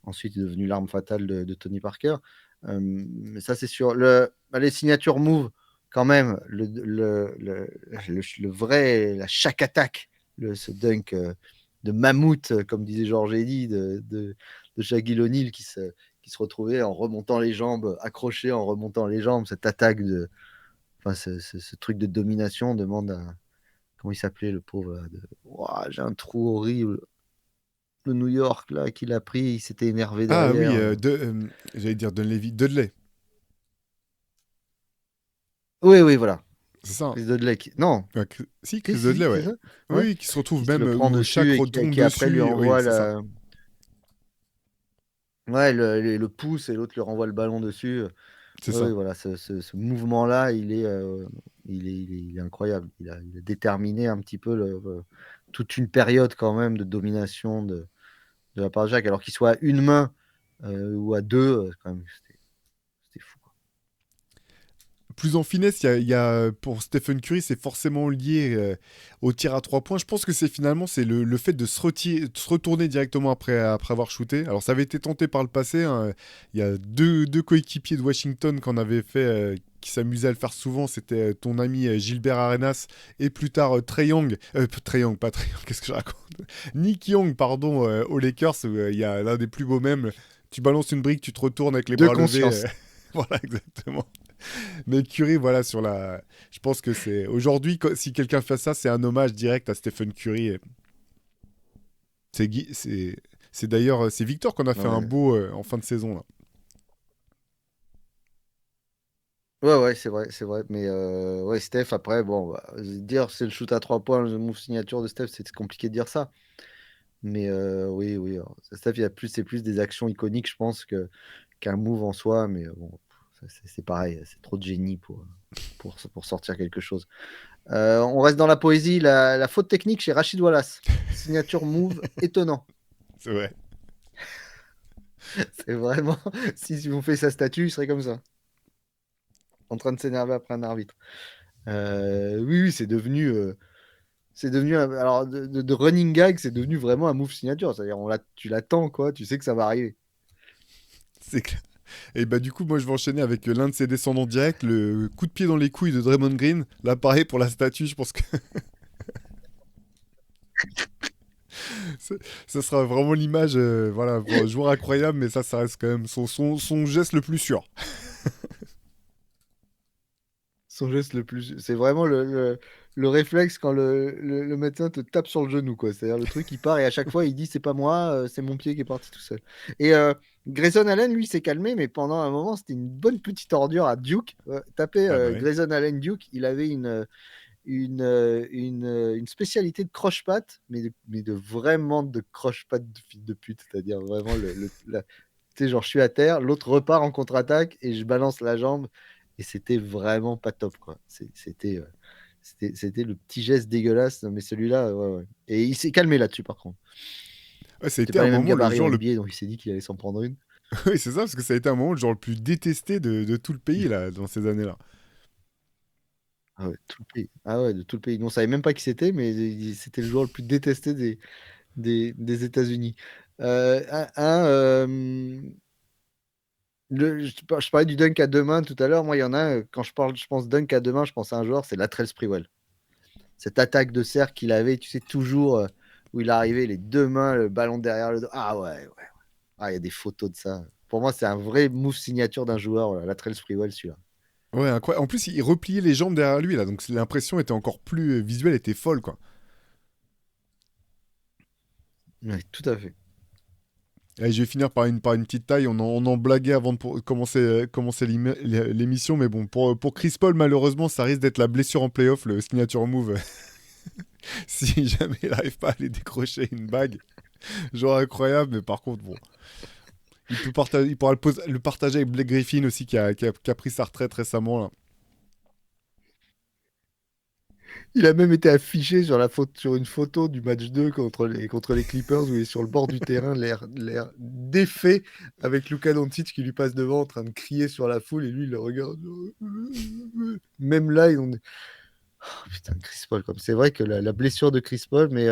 S1: ensuite devenu l'arme fatale de Tony Parker. Mais ça, c'est sûr. Les signatures move, quand même, le vrai, la chaque attaque, ce dunk de mammouth, comme disait Georges Eddy, de Shaquille O'Neal qui se retrouvait en remontant les jambes, accroché en remontant les jambes, cette attaque enfin, ce truc de domination demande à. Comment il s'appelait le pauvre là, Ouah, j'ai un trou horrible. Le New York là qu'il a pris, il s'était énervé
S2: Ah oui,
S1: derrière.
S2: j'allais dire Dudley,
S1: Oui, oui, voilà.
S2: c'est ça, hein.
S1: Chris Dudley. Non,
S2: Ouais, si,
S1: si,
S2: Chris
S1: si,
S2: Dudley,
S1: si, c'est
S2: ouais.
S1: ça. Ouais.
S2: Oui, qui se retrouve
S1: Qui se
S2: même
S1: le prend
S2: où chaque
S1: dessus et
S2: retombe
S1: qui après lui
S2: dessus. Oui,
S1: envoie
S2: c'est ça.
S1: ouais, le pouce et l'autre lui renvoie le ballon dessus.
S2: C'est
S1: Oui,
S2: ça.
S1: voilà, ce mouvement-là, il est incroyable. Il a déterminé un petit peu toute une période quand même de domination de la part de Jacques, alors qu'il soit à une main ou à deux, quand même, c'était fou, quoi.
S2: plus en finesse, pour Stephen Curry, c'est forcément lié au tir à 3 points. Je pense que c'est le fait de se retourner directement après avoir shooté. Alors ça avait été tenté par le passé, hein. Il y a deux coéquipiers de Washington qu'on avait fait, qui s'amusaient à le faire souvent. C'était ton ami Gilbert Arenas et plus tard Trae Young. Trae Young, pas Trae Young, qu'est-ce que je raconte? Nick Young, pardon, aux Lakers, où il y a l'un des plus beaux mèmes. Tu balances une brique, tu te retournes avec les
S1: De
S2: bras levés.
S1: conscience.
S2: Voilà, exactement. Mais Curry, voilà, je pense que c'est. Aujourd'hui, si quelqu'un fait ça, c'est un hommage direct à Stephen Curry. C'est Guy- c'est d'ailleurs, c'est Victor qu'on a fait un
S1: Ouais.
S2: beau en fin de saison, là.
S1: Ouais, ouais, c'est vrai. Mais ouais, Steph, après, bon, bah, dire c'est le shoot à 3 points, le move signature de Steph, c'est compliqué de dire ça. Mais oui, oui. Alors, Steph, c'est plus des actions iconiques, je pense, qu'un move en soi. Mais bon, c'est pareil, c'est trop de génie pour sortir quelque chose. On reste dans la poésie. La faute technique chez Rachid Wallace. Signature move étonnant.
S2: C'est vrai.
S1: C'est vraiment. Si on fait sa statue, il serait comme ça, en train de s'énerver après un arbitre. Oui, oui, c'est devenu. Alors, de running gag, c'est devenu vraiment un move signature. C'est-à-dire, tu l'attends, quoi. Tu sais que ça va arriver.
S2: C'est clair. Et bah, du coup, moi, je vais enchaîner avec l'un de ses descendants directs, le coup de pied dans les couilles de Draymond Green. Là, pareil pour la statue, je pense que ça ça sera vraiment l'image, voilà, pour un joueur incroyable, mais ça reste quand même son geste le plus sûr.
S1: Son geste le plus. C'est vraiment le réflexe quand le médecin te tape sur le genou, quoi. C'est-à-dire, le truc, il part et à chaque fois, il dit c'est pas moi, c'est mon pied qui est parti tout seul. Et Grayson Allen, lui, s'est calmé, mais pendant un moment, c'était une bonne petite ordure à Duke. Tapez
S2: Ah bah ouais.
S1: Grayson Allen Duke, il avait une spécialité de croche-patte, mais vraiment de croche-patte de fille de pute. C'est-à-dire vraiment tu sais, genre, je suis à terre, l'autre repart en contre-attaque et je balance la jambe. Et c'était vraiment pas top, quoi. C'était le petit geste dégueulasse. Non, mais celui-là, ouais, ouais. Et il s'est calmé là-dessus, par contre.
S2: Ouais, ça a
S1: C'était
S2: été
S1: pas
S2: un
S1: les mêmes
S2: moment le
S1: gabarits en
S2: genre le.
S1: NBA, donc il s'est dit qu'il allait s'en prendre une.
S2: Oui, c'est ça, parce que ça a été un moment le genre le plus détesté de tout le pays, là, dans ces années-là.
S1: Ah ouais, tout le pays. Ah ouais, de tout le pays. On savait même pas qui c'était, mais c'était le joueur le plus détesté des États-Unis. Je parlais du dunk à deux mains tout à l'heure. Moi, il y en a, quand je pense dunk à deux mains, je pense à un joueur, c'est Latrell Sprewell. Cette attaque de cercle qu'il avait, tu sais, toujours où il arrivait, les deux mains, le ballon derrière le dos. Ah ouais, ouais, ouais. Ah, il y a des photos de ça. Pour moi, c'est un vrai move signature d'un joueur, Latrell Sprewell, celui-là.
S2: Ouais, incroyable. En plus, il repliait les jambes derrière lui, là, donc l'impression était encore plus visuelle, était folle, quoi.
S1: Ouais, tout à fait.
S2: Et je vais finir par une petite taille. On en blaguait avant de commencer l'émission, mais bon, pour Chris Paul, malheureusement, ça risque d'être la blessure en playoff, le signature move. Si jamais il n'arrive pas à aller décrocher une bague, genre incroyable, mais par contre, bon, il pourra le partager avec Blake Griffin aussi, qui a pris sa retraite récemment, là.
S1: Il a même été affiché sur une photo du match 2 contre les Clippers où il est sur le bord du terrain, l'air défait, avec Luka Doncic qui lui passe devant en train de crier sur la foule et lui il le regarde. Même là, oh, putain, Chris Paul, comme c'est vrai que la blessure de Chris Paul, mais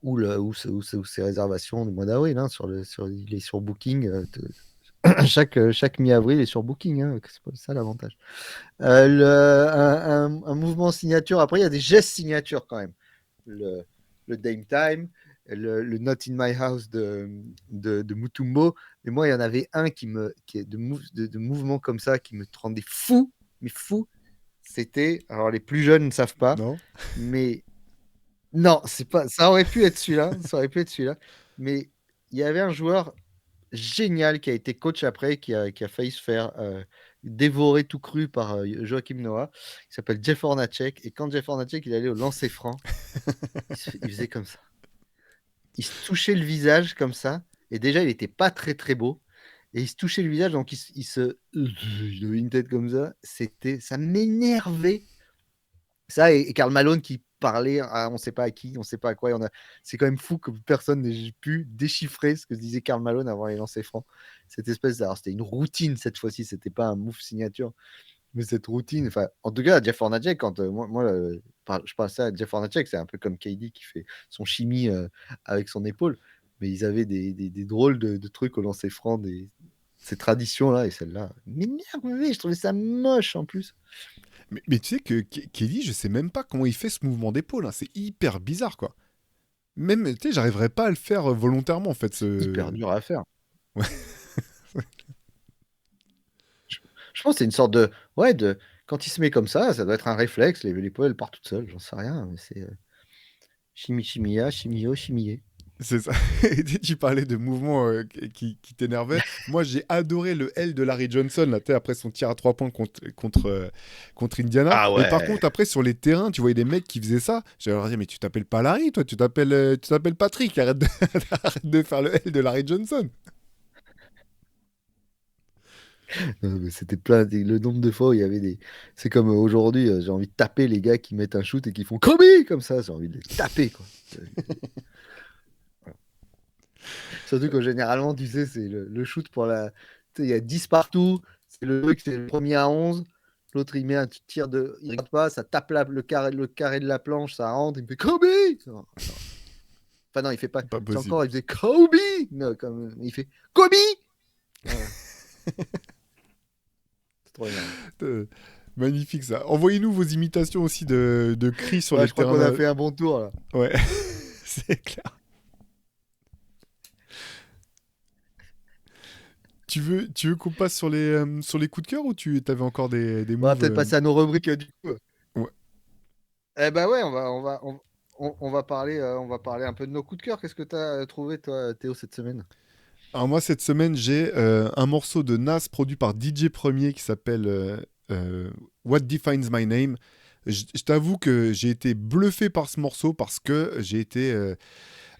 S1: ou ses réservations du mois d'avril, hein, il est sur Booking. Chaque mi-avril, il est sur Booking, hein, c'est pas ça l'avantage. Un mouvement signature. Après, il y a des gestes signatures quand même. Le, le Dame Time, le Not in My House de Mutombo. Mais moi, il y en avait un qui est de mouvements comme ça qui me rendait fou, mais fou. C'était, alors les plus jeunes ne savent pas,
S2: Non?
S1: mais non, c'est pas, ça aurait pu être celui-là, ça aurait pu être celui-là. Mais il y avait un joueur génial qui a été coach après, qui a failli se faire dévorer tout cru par Joachim Noah, qui s'appelle Jeff Hornacek. Et quand Jeff Hornacek il allait au lancer franc, il faisait comme ça. Il se touchait le visage comme ça. Et déjà, il n'était pas très très beau. Et il se touchait le visage, donc il avait une tête comme ça. Ça m'énervait. Ça et Karl Malone qui parlait à on ne sait pas à qui, on ne sait pas à quoi. C'est quand même fou que personne n'ait pu déchiffrer ce que disait Karl Malone avant les lancers francs. Cette espèce, alors c'était une routine cette fois-ci, c'était pas un move signature. Mais cette routine, enfin, en tout cas, Jeff Hornacek, quand je pensais à Jeff Hornacek, c'est un peu comme KD qui fait son chimie avec son épaule, mais ils avaient des drôles de trucs au lancer franc, ces traditions-là, et celle-là. Mais merde, je trouvais ça moche en plus.
S2: Mais tu sais que Kelly, je sais même pas comment il fait ce mouvement d'épaule, hein. C'est hyper bizarre, quoi. Même, tu sais, j'arriverais pas à le faire volontairement, en fait.
S1: Hyper dur à faire.
S2: Ouais.
S1: Je pense que c'est une sorte de. Ouais, quand il se met comme ça doit être un réflexe, l'épaule elle part toute seule, j'en sais rien, mais c'est chimie, chimia, chimio, chimier.
S2: C'est ça. Et tu parlais de mouvements qui t'énervaient. Moi, j'ai adoré le L de Larry Johnson, là, tu sais, après son tir à 3 points contre Indiana.
S1: Ah
S2: Mais par
S1: ouais.
S2: contre, après, sur les terrains, tu voyais des mecs qui faisaient ça. J'allais leur dire, mais tu t'appelles pas Larry, toi, tu t'appelles Patrick. Arrête de... arrête de faire le L de Larry Johnson.
S1: Mais c'était plein, le nombre de fois où il y avait des. C'est comme aujourd'hui, j'ai envie de taper les gars qui mettent un shoot et qui font Kobe comme ça, j'ai envie de les taper, quoi. Voilà. Surtout que généralement, tu sais, c'est le shoot pour la. Tu sais, il y a 10 partout, c'est le truc, c'est le premier à 11. L'autre, il met un tir de. Il regarde pas, ça tape le carré de la planche, ça rentre, il me fait Kobe! Non, non. Enfin, non, il fait pas.
S2: Pas
S1: C'est
S2: possible.
S1: encore, il faisait Kobe! Non, comme... Il fait Kobe! Voilà, c'est trop énervant.
S2: Euh, Magnifique, ça. Envoyez-nous vos imitations aussi de cris sur
S1: Ouais,
S2: les
S1: je crois
S2: terrains.
S1: qu'on a fait un bon tour là.
S2: Ouais, c'est clair. Tu veux qu'on passe sur les coups de cœur ou tu avais encore des
S1: On va
S2: moves
S1: peut-être passer à nos rubriques du coup.
S2: Ouais.
S1: Eh ben ouais, on va parler un peu de nos coups de cœur. Qu'est-ce que tu as trouvé, toi, Théo, cette semaine?
S2: Alors moi, cette semaine, j'ai un morceau de Nas produit par DJ Premier qui s'appelle What Defines My Name. Je t'avoue que j'ai été bluffé par ce morceau parce que j'ai été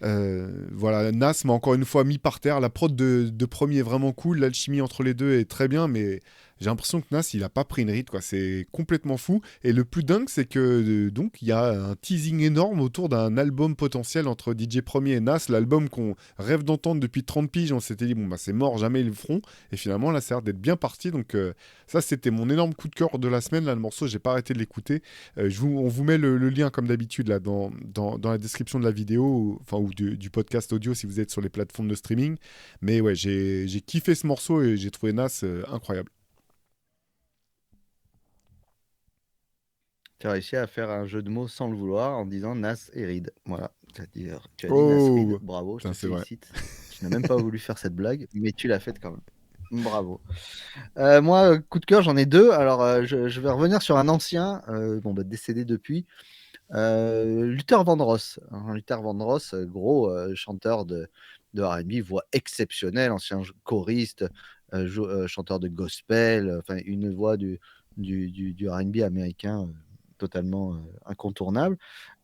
S2: voilà, Nas m'a encore une fois mis par terre. La prod de Premier est vraiment cool. L'alchimie entre les deux est très bien, mais j'ai l'impression que Nas, il a pas pris une ride, quoi. C'est complètement fou. Et le plus dingue, c'est que donc il y a un teasing énorme autour d'un album potentiel entre DJ Premier et Nas. L'album qu'on rêve d'entendre depuis 30 piges. On s'était dit, bon, bah c'est mort, jamais ils le feront. Et finalement, là, ça a l'air d'être bien parti. Donc, ça, c'était mon énorme coup de cœur de la semaine. Là, le morceau, j'ai pas arrêté de l'écouter. On vous met le lien, comme d'habitude, là, dans la description de la vidéo, ou du podcast audio si vous êtes sur les plateformes de streaming. Mais ouais, j'ai kiffé ce morceau et j'ai trouvé Nas incroyable.
S1: Tu as réussi à faire un jeu de mots sans le vouloir en disant Nas et Reed. Voilà. Tu as dit Nas Reed.
S2: Oh,
S1: Bravo, je
S2: putain,
S1: te
S2: c'est vrai.
S1: félicite. Tu n'as même pas voulu faire cette blague, mais tu l'as faite quand même. Bravo. Moi, coup de cœur, j'en ai deux. Alors, je vais revenir sur un ancien, décédé depuis. Luther Vandross. Hein, Luther Vandross, gros chanteur de R&B, voix exceptionnelle, ancien choriste, chanteur de gospel, enfin une voix du R&B américain totalement incontournable.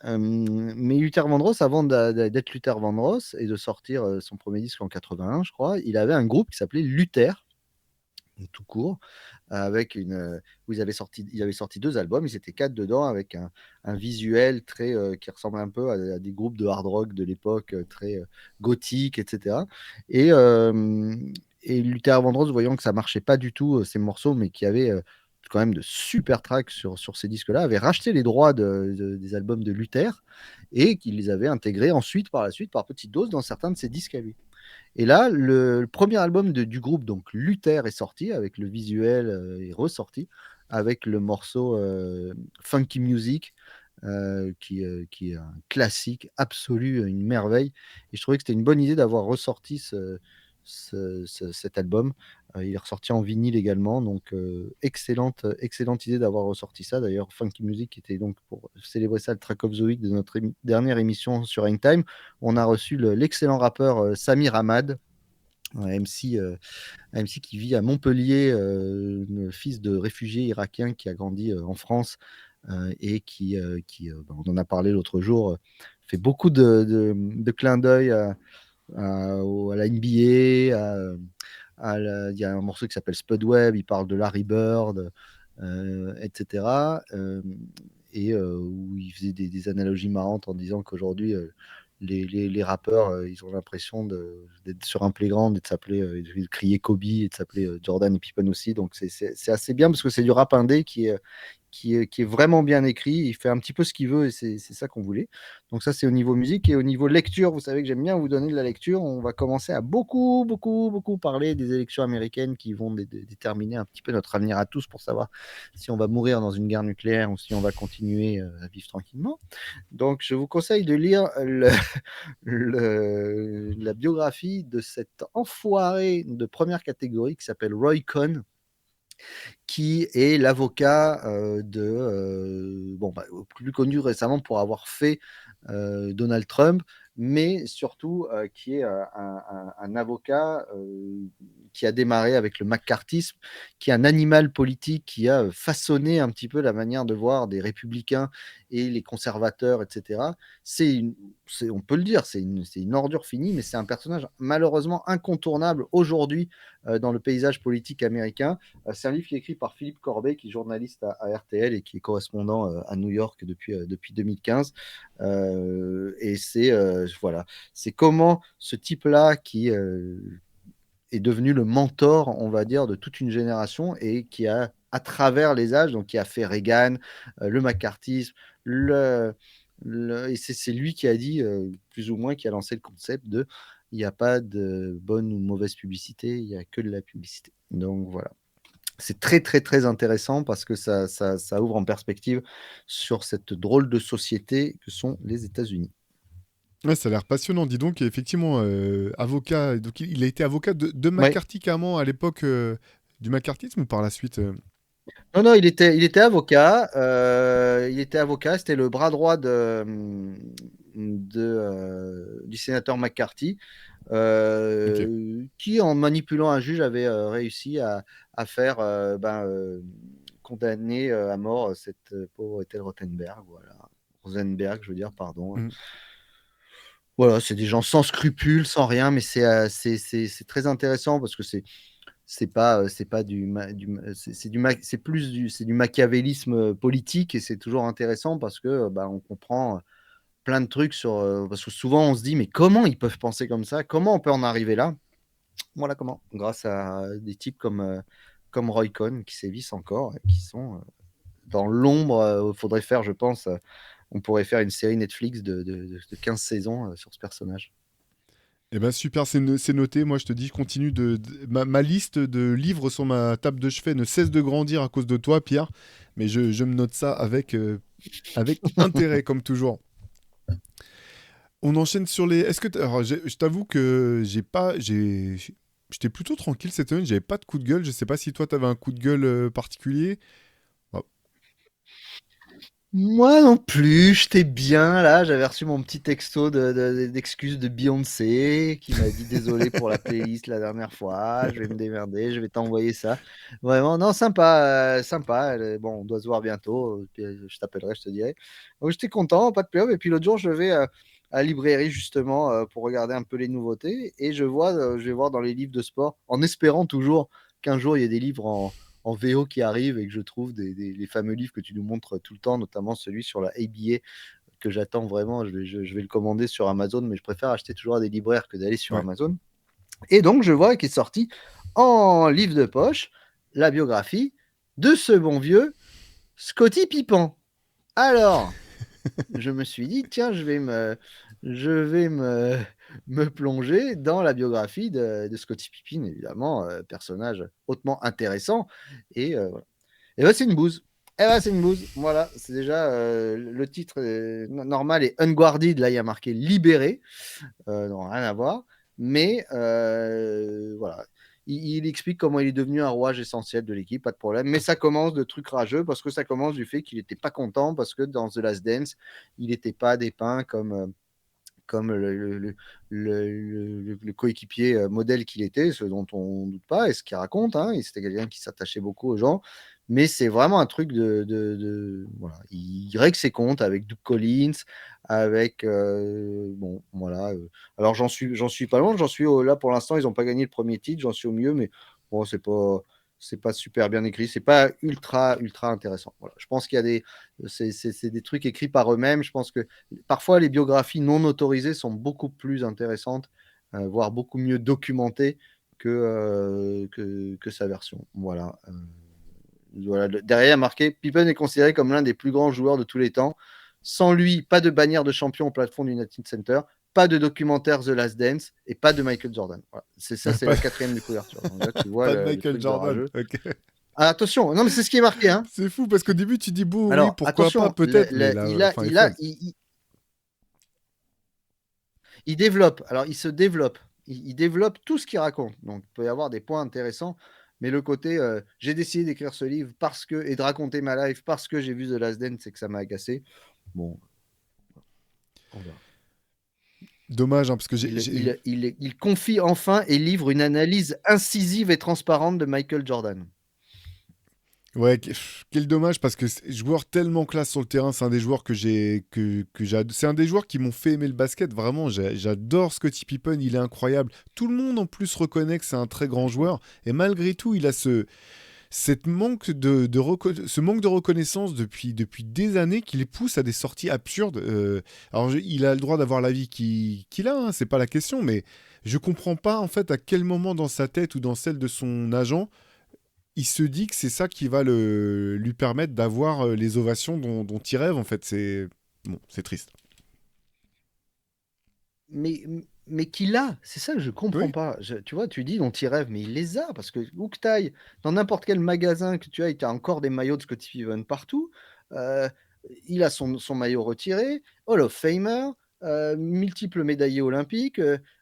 S1: Mais Luther Vandross, avant d'être Luther Vandross et de sortir son premier disque en 81, je crois, il avait un groupe qui s'appelait Luther, tout court, où ils avaient sorti deux albums, ils étaient quatre dedans, avec un visuel qui ressemble un peu à des groupes de hard rock de l'époque, très gothique, etc. Et, euh, et Luther Vandross, voyant que ça marchait pas du tout, ces morceaux, mais qui avait quand même de super tracks sur ces disques-là, avait racheté les droits des albums de Luther et qu'il les avait intégrés ensuite, par la suite, par petite dose, dans certains de ses disques à lui. Et là, le premier album du groupe, donc Luther, est sorti, avec le visuel est ressorti, avec le morceau Funky Music, qui est un classique absolu, une merveille. Et je trouvais que c'était une bonne idée d'avoir ressorti cet album. Il est ressorti en vinyle également, donc excellente idée d'avoir ressorti ça. D'ailleurs, Funky Music était donc pour célébrer ça le Track of the Week de notre dernière émission sur Hangtime. On a reçu l'excellent rappeur Samir Hamad, un MC qui vit à Montpellier, fils de réfugiés irakiens qui a grandi en France et on en a parlé l'autre jour, fait beaucoup de clins d'œil à la NBA, il y a un morceau qui s'appelle Spudweb, il parle de Larry Bird, etc. Et où il faisait des analogies marrantes en disant qu'aujourd'hui, les rappeurs, ils ont l'impression d'être sur un playground et de s'appeler, de crier Kobe et de s'appeler Jordan et Pippen aussi. Donc c'est assez bien parce que c'est du rap indé qui est vraiment bien écrit. Il fait un petit peu ce qu'il veut et c'est ça qu'on voulait. Donc ça, c'est au niveau musique. Et au niveau lecture, vous savez que j'aime bien vous donner de la lecture. On va commencer à beaucoup, beaucoup, beaucoup parler des élections américaines qui vont déterminer un petit peu notre avenir à tous pour savoir si on va mourir dans une guerre nucléaire ou si on va continuer à vivre tranquillement. Donc, je vous conseille de lire la biographie de cet enfoiré de première catégorie qui s'appelle Roy Cohn, qui est l'avocat bon, bah, plus connu récemment pour avoir fait Donald Trump, mais surtout qui est un avocat qui a démarré avec le McCarthyisme, qui est un animal politique qui a façonné un petit peu la manière de voir des républicains et les conservateurs, etc. On peut le dire, c'est une ordure finie, mais c'est un personnage malheureusement incontournable aujourd'hui dans le paysage politique américain. C'est un livre qui est écrit par Philippe Corbet, qui est journaliste à RTL et qui est correspondant à New York depuis 2015. Et voilà, c'est comment ce type-là qui est devenu le mentor, on va dire, de toute une génération et qui a, à travers les âges, donc qui a fait Reagan, le McCarthyisme, et c'est lui qui a dit, plus ou moins, qui a lancé le concept de il n'y a pas de bonne ou mauvaise publicité, il n'y a que de la publicité. Donc voilà. C'est très, très, très intéressant parce que ça ouvre en perspective sur cette drôle de société que sont les États-Unis.
S2: Ouais, ça a l'air passionnant. Dis donc, effectivement, avocat. Donc, il a été avocat de
S1: Ouais.
S2: McCarthy carrément à l'époque du McCarthyisme ou par la suite
S1: Non, non, il était avocat. Il était avocat. C'était le bras droit du sénateur McCarthy,
S2: Ok.
S1: qui, en manipulant un juge, avait réussi à faire condamner à mort cette pauvre Ethel Rothenberg. Voilà. Rosenberg, je veux dire, pardon.
S2: Mm.
S1: Voilà, c'est des gens sans scrupules, sans rien, mais c'est très intéressant parce que c'est pas c'est plus c'est du machiavélisme politique et c'est toujours intéressant parce que bah, on comprend plein de trucs parce que souvent on se dit mais comment ils peuvent penser comme ça? Comment on peut en arriver là? Voilà comment, grâce à des types comme Roy Cohn qui sévissent encore et qui sont dans l'ombre. Il faudrait faire, je pense, on pourrait faire une série Netflix de 15 saisons sur ce personnage.
S2: Eh ben super, c'est noté. Moi, je te dis, je continue ma liste de livres sur ma table de chevet ne cesse de grandir à cause de toi, Pierre. Mais je me note ça avec intérêt, comme toujours. On enchaîne sur les. Est-ce que alors, je t'avoue que j'étais plutôt tranquille cette semaine. J'avais pas de coup de gueule. Je sais pas si toi t'avais un coup de gueule particulier. Oh,
S1: Moi non plus, j'étais bien là, j'avais reçu mon petit texto d'excuses de Beyoncé qui m'a dit désolé pour la playlist la dernière fois, je vais me démerder, je vais t'envoyer ça. Vraiment, non, sympa, sympa. Bon, on doit se voir bientôt, puis, je t'appellerai, je te dirai. Donc j'étais content, pas de pub. Et puis l'autre jour, je vais à la librairie justement pour regarder un peu les nouveautés et je vais voir dans les livres de sport, en espérant toujours qu'un jour il y ait des livres en VO qui arrivent et que je trouve les fameux livres que tu nous montres tout le temps, notamment celui sur la ABA que j'attends vraiment. Je vais le commander sur Amazon, mais je préfère acheter toujours à des libraires que d'aller sur
S2: ouais.
S1: Amazon. Et donc, je vois qu'il est sorti en livre de poche la biographie de ce bon vieux Scotty Pippen. Alors, je me suis dit, tiens, je vais me plonger dans la biographie de Scottie Pippen, évidemment, personnage hautement intéressant. Voilà. Et ben, c'est une bouse. Eh ben, c'est une bouse. Voilà, c'est déjà le titre normal est Unguarded. Là, il y a marqué libéré. Non, rien à voir. Mais voilà. Il explique comment il est devenu un rouage essentiel de l'équipe, pas de problème. Mais ça commence de trucs rageux parce que ça commence du fait qu'il n'était pas content parce que dans The Last Dance, il n'était pas dépeint comme le coéquipier modèle qu'il était, ce dont on ne doute pas, et ce qu'il raconte. Hein, c'était quelqu'un qui s'attachait beaucoup aux gens. Mais c'est vraiment un truc voilà. Il règle ses comptes avec Doug Collins, avec. Bon, voilà. Alors, j'en suis pas loin. Là, pour l'instant, ils n'ont pas gagné le premier titre. J'en suis au mieux, mais bon, c'est pas. c'est pas super bien écrit, c'est pas ultra intéressant. Voilà. Je pense qu'il y a c'est des trucs écrits par eux-mêmes. Je pense que parfois les biographies non autorisées sont beaucoup plus intéressantes, voire beaucoup mieux documentées que sa version. Voilà. Voilà. Derrière, marqué, Pippen est considéré comme l'un des plus grands joueurs de tous les temps. Sans lui, pas de bannière de champion au plafond du United Center, pas de documentaire The Last Dance et pas de Michael Jordan. Voilà. C'est ça, c'est
S2: Pas,
S1: la quatrième de couverture. Donc là, tu vois
S2: pas de
S1: le
S2: Michael
S1: truc de
S2: Jordan.
S1: rageux.
S2: Ok.
S1: Ah, attention, non, mais c'est ce qui est marqué. Hein.
S2: C'est fou parce qu'au début tu dis bon oui
S1: Alors,
S2: pourquoi pas
S1: attention,
S2: peut-être mais la fin est folle.
S1: il développe. Alors, il se développe. Il développe tout ce qu'il raconte. Donc, il peut y avoir des points intéressants. Mais le côté, j'ai décidé d'écrire ce livre et de raconter ma life parce que j'ai vu The Last Dance, c'est que ça m'a agacé. Bon, on verra.
S2: Dommage hein, parce que
S1: Il confie enfin et livre une analyse incisive et transparente de Michael Jordan.
S2: Ouais, quel dommage parce que joueur tellement classe sur le terrain, c'est un des joueurs c'est un des joueurs qui m'ont fait aimer le basket. Vraiment, j'adore Scottie Pippen, il est incroyable. Tout le monde en plus reconnaît que c'est un très grand joueur et malgré tout, il a ce manque de reconnaissance depuis des années qui les pousse à des sorties absurdes. Alors, il a le droit d'avoir la vie qu'il a, hein, c'est pas la question, mais je comprends pas en fait à quel moment dans sa tête ou dans celle de son agent il se dit que c'est ça qui va lui permettre d'avoir les ovations dont il rêve, en fait. C'est triste.
S1: Mais, mais qu'il a, c'est ça que je comprends
S2: Oui,
S1: pas. Tu vois, tu dis dont il rêve, mais il les a, parce que où que tu ailles, dans n'importe quel magasin que tu ailles, tu as encore des maillots de Scottie Pippen partout. Euh, il a son maillot retiré, Hall of Famer, multiple médaillé olympique.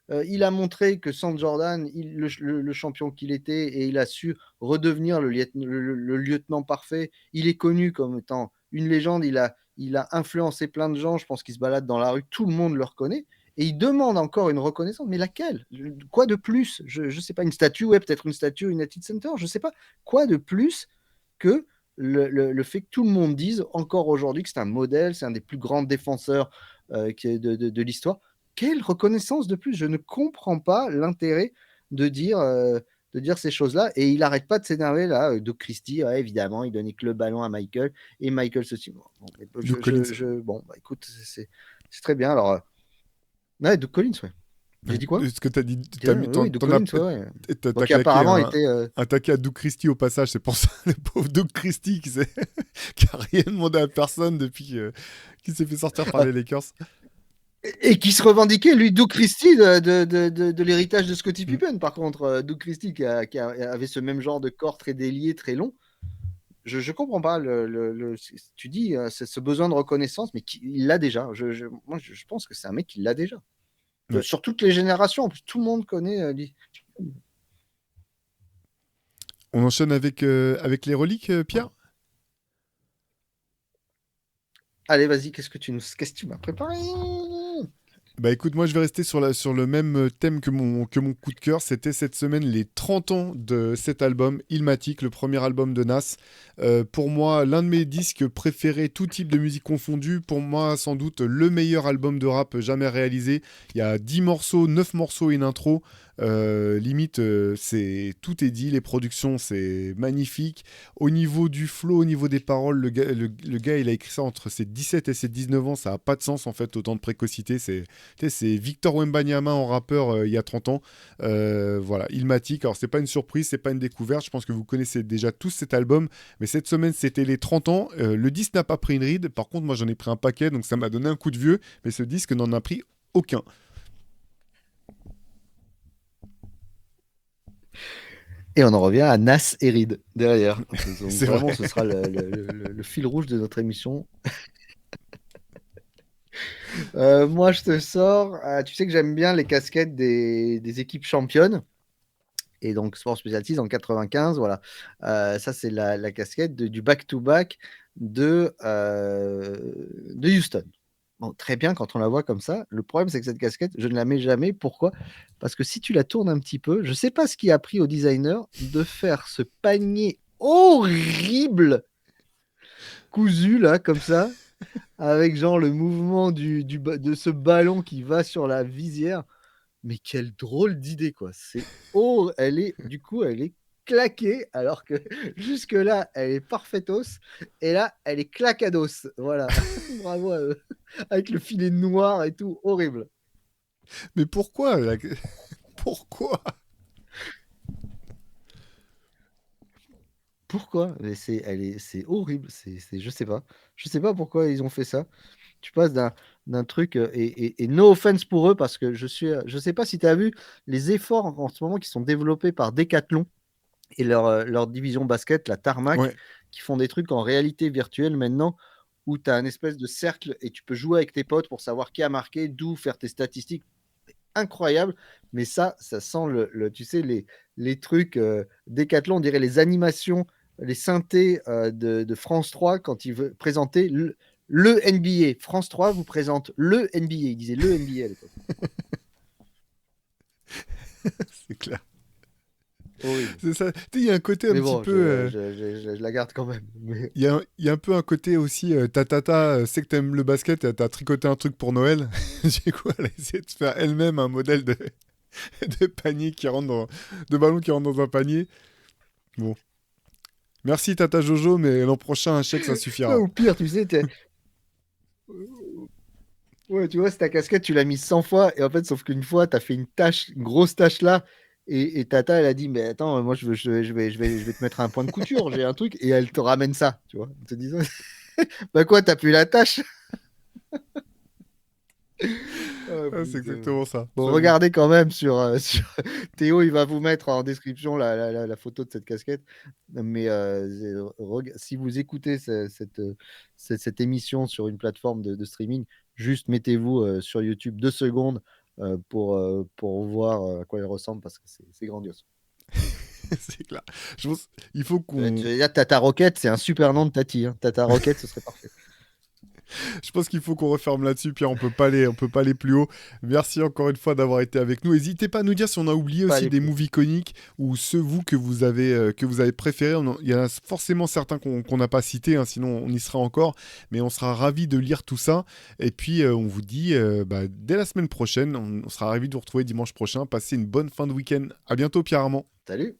S1: Il a montré que sans Jordan, le champion qu'il était, et il a su redevenir le lieutenant parfait. Il est connu comme étant une légende. Il a influencé plein de gens. Je pense qu'il se balade dans la rue, tout le monde le reconnaît. Et il demande encore une reconnaissance. Mais laquelle? Quoi de plus? Je ne sais pas, une statue, ouais, peut-être une statue au United Center, je ne sais pas. Quoi de plus que le fait que tout le monde dise encore aujourd'hui que c'est un modèle, c'est un des plus grands défenseurs de l'histoire. Quelle reconnaissance de plus? Je ne comprends pas l'intérêt de dire, ces choses-là. Et il n'arrête pas de s'énerver là. Doug Christie, ouais, évidemment, il donnait que le ballon à Michael. Et Michael ceci. Bon,
S2: Luke Collins.
S1: bon bah, écoute, c'est très bien. Alors, ouais, Doug Collins, ouais. J'ai dit quoi?
S2: Ce que t'as dit,
S1: Oui, Doug Collins, ouais, ouais. Bon,
S2: t'as
S1: qui
S2: claqué
S1: apparemment était.
S2: un taquet à Doug Christie au passage, c'est pour ça, le pauvre Doug Christie qui a rien demandé à personne depuis qu'il s'est fait sortir par les Lakers.
S1: Et qui se revendiquait, lui, Doug Christie, de l'héritage de Scottie
S2: Mm.
S1: Pippen. Par contre, Doug Christie, avait ce même genre de corps très délié, très long. Je comprends pas. Tu dis, c'est ce besoin de reconnaissance, mais il l'a déjà. Moi, je pense que c'est un mec qui l'a déjà.
S2: Ouais.
S1: Sur toutes les générations, en plus, tout le monde connaît.
S2: On enchaîne avec les reliques, Pierre.
S1: Allez, vas-y, qu'est-ce que tu m'as préparé?
S2: Bah écoute, moi je vais rester sur le même thème que mon coup de cœur. C'était cette semaine les 30 ans de cet album, Illmatic, le premier album de Nas. Pour moi, l'un de mes disques préférés, tout type de musique confondue. Pour moi, sans doute le meilleur album de rap jamais réalisé. Il y a 10 morceaux, 9 morceaux et une intro. Limite, tout est dit. Les productions, c'est magnifique. Au niveau du flow, au niveau des paroles, le gars, il a écrit ça entre ses 17 et ses 19 ans. Ça n'a pas de sens en fait, autant de précocité. C'est Victor Wembanyama en rappeur il y a 30 ans. Voilà, Illmatic. Alors, c'est pas une surprise, c'est pas une découverte. Je pense que vous connaissez déjà tous cet album. Mais cette semaine, c'était les 30 ans. Le disque n'a pas pris une ride. Par contre, moi, j'en ai pris un paquet. Donc, ça m'a donné un coup de vieux. Mais ce disque n'en a pris aucun.
S1: Et on en revient à Nas et Reed derrière. Donc,
S2: C'est
S1: vraiment,
S2: vrai.
S1: ce sera le fil rouge de notre émission. Moi, je te sors. Tu sais que j'aime bien les casquettes des équipes championnes. Et donc, Sport Specialties en 95, voilà. Ça, c'est la casquette du back-to-back de Houston. Bon, très bien quand on la voit comme ça. Le problème, c'est que cette casquette, je ne la mets jamais. Pourquoi? Parce que si tu la tournes un petit peu, je ne sais pas ce qui a pris au designer de faire ce panier horrible cousu, là, comme ça, avec genre le mouvement de ce ballon qui va sur la visière. Mais quelle drôle d'idée, quoi. Du coup, elle est claquée, alors que jusque-là, elle est parfaitos, et là, elle est clacados. Voilà, bravo à eux. Avec le filet noir et tout, horrible.
S2: Mais pourquoi Pourquoi?
S1: Pourquoi? Mais c'est horrible, je sais pas. Je sais pas pourquoi ils ont fait ça. Tu passes d'un truc, et no offense pour eux, parce que je sais pas si tu as vu les efforts en ce moment qui sont développés par Decathlon et leur division basket, la Tarmac,
S2: Ouais.
S1: qui font des trucs en réalité virtuelle maintenant, où tu as un espèce de cercle et tu peux jouer avec tes potes pour savoir qui a marqué, d'où faire tes statistiques. Incroyable, mais ça sent tu sais, les trucs Decathlon, on dirait les animations, les synthés de France 3 quand il veut présenter le NBA. France 3 vous présente le NBA. Il disait le NBA à l'époque.
S2: C'est clair.
S1: Horrible.
S2: C'est ça. Tu sais, il y a un côté un
S1: Mais
S2: petit
S1: bon,
S2: peu.
S1: je la garde quand même. Mais...
S2: Il y a un peu un côté aussi. Ta tata sait que t'aimes le basket, et t'as tricoté un truc pour Noël. Du coup, elle a essayé de faire elle-même un modèle de panier qui rentre de ballon qui rentre dans un panier. Bon. Merci Tata Jojo, mais l'an prochain, un chèque, ça
S1: Ouais,
S2: suffira.
S1: ou pire, tu sais, ouais, tu vois, c'est ta casquette, tu l'as mise 100 fois, et en fait, sauf qu'une fois, tu as fait une tâche, une grosse tâche là, et Tata, elle a dit, mais attends, moi, je vais te mettre un point de couture, j'ai un truc, et elle te ramène ça, tu vois, en te disant, bah quoi, t'as plus la tâche? Oh,
S2: Ah, c'est
S1: putain.
S2: exactement ça,
S1: Bon,
S2: j'avoue.
S1: regardez quand même Théo, il va vous mettre en description la photo de cette casquette. Mais si vous écoutez cette émission sur une plateforme de streaming, juste mettez-vous sur YouTube 2 secondes pour voir à quoi elle ressemble, parce que c'est grandiose.
S2: C'est clair. Je pense, il faut
S1: Tu
S2: qu'on
S1: veux dire, Tata Rocket, c'est un super nom de Tati. Hein. Tata Rocket, ce serait parfait.
S2: Je pense qu'il faut qu'on referme là-dessus, Pierre. On peut pas aller plus haut. Merci encore une fois d'avoir été avec nous. N'hésitez pas à nous dire si on a oublié
S1: Pas
S2: aussi
S1: aller
S2: des
S1: plus.
S2: moves iconiques ou ceux que vous avez préférés. Il y en a forcément certains qu'on n'a pas cités, hein, sinon on y sera encore. Mais on sera ravis de lire tout ça. Et puis on vous dit dès la semaine prochaine. On sera ravis de vous retrouver dimanche prochain. Passez une bonne fin de week-end. À bientôt, Pierre Armand.
S1: Salut!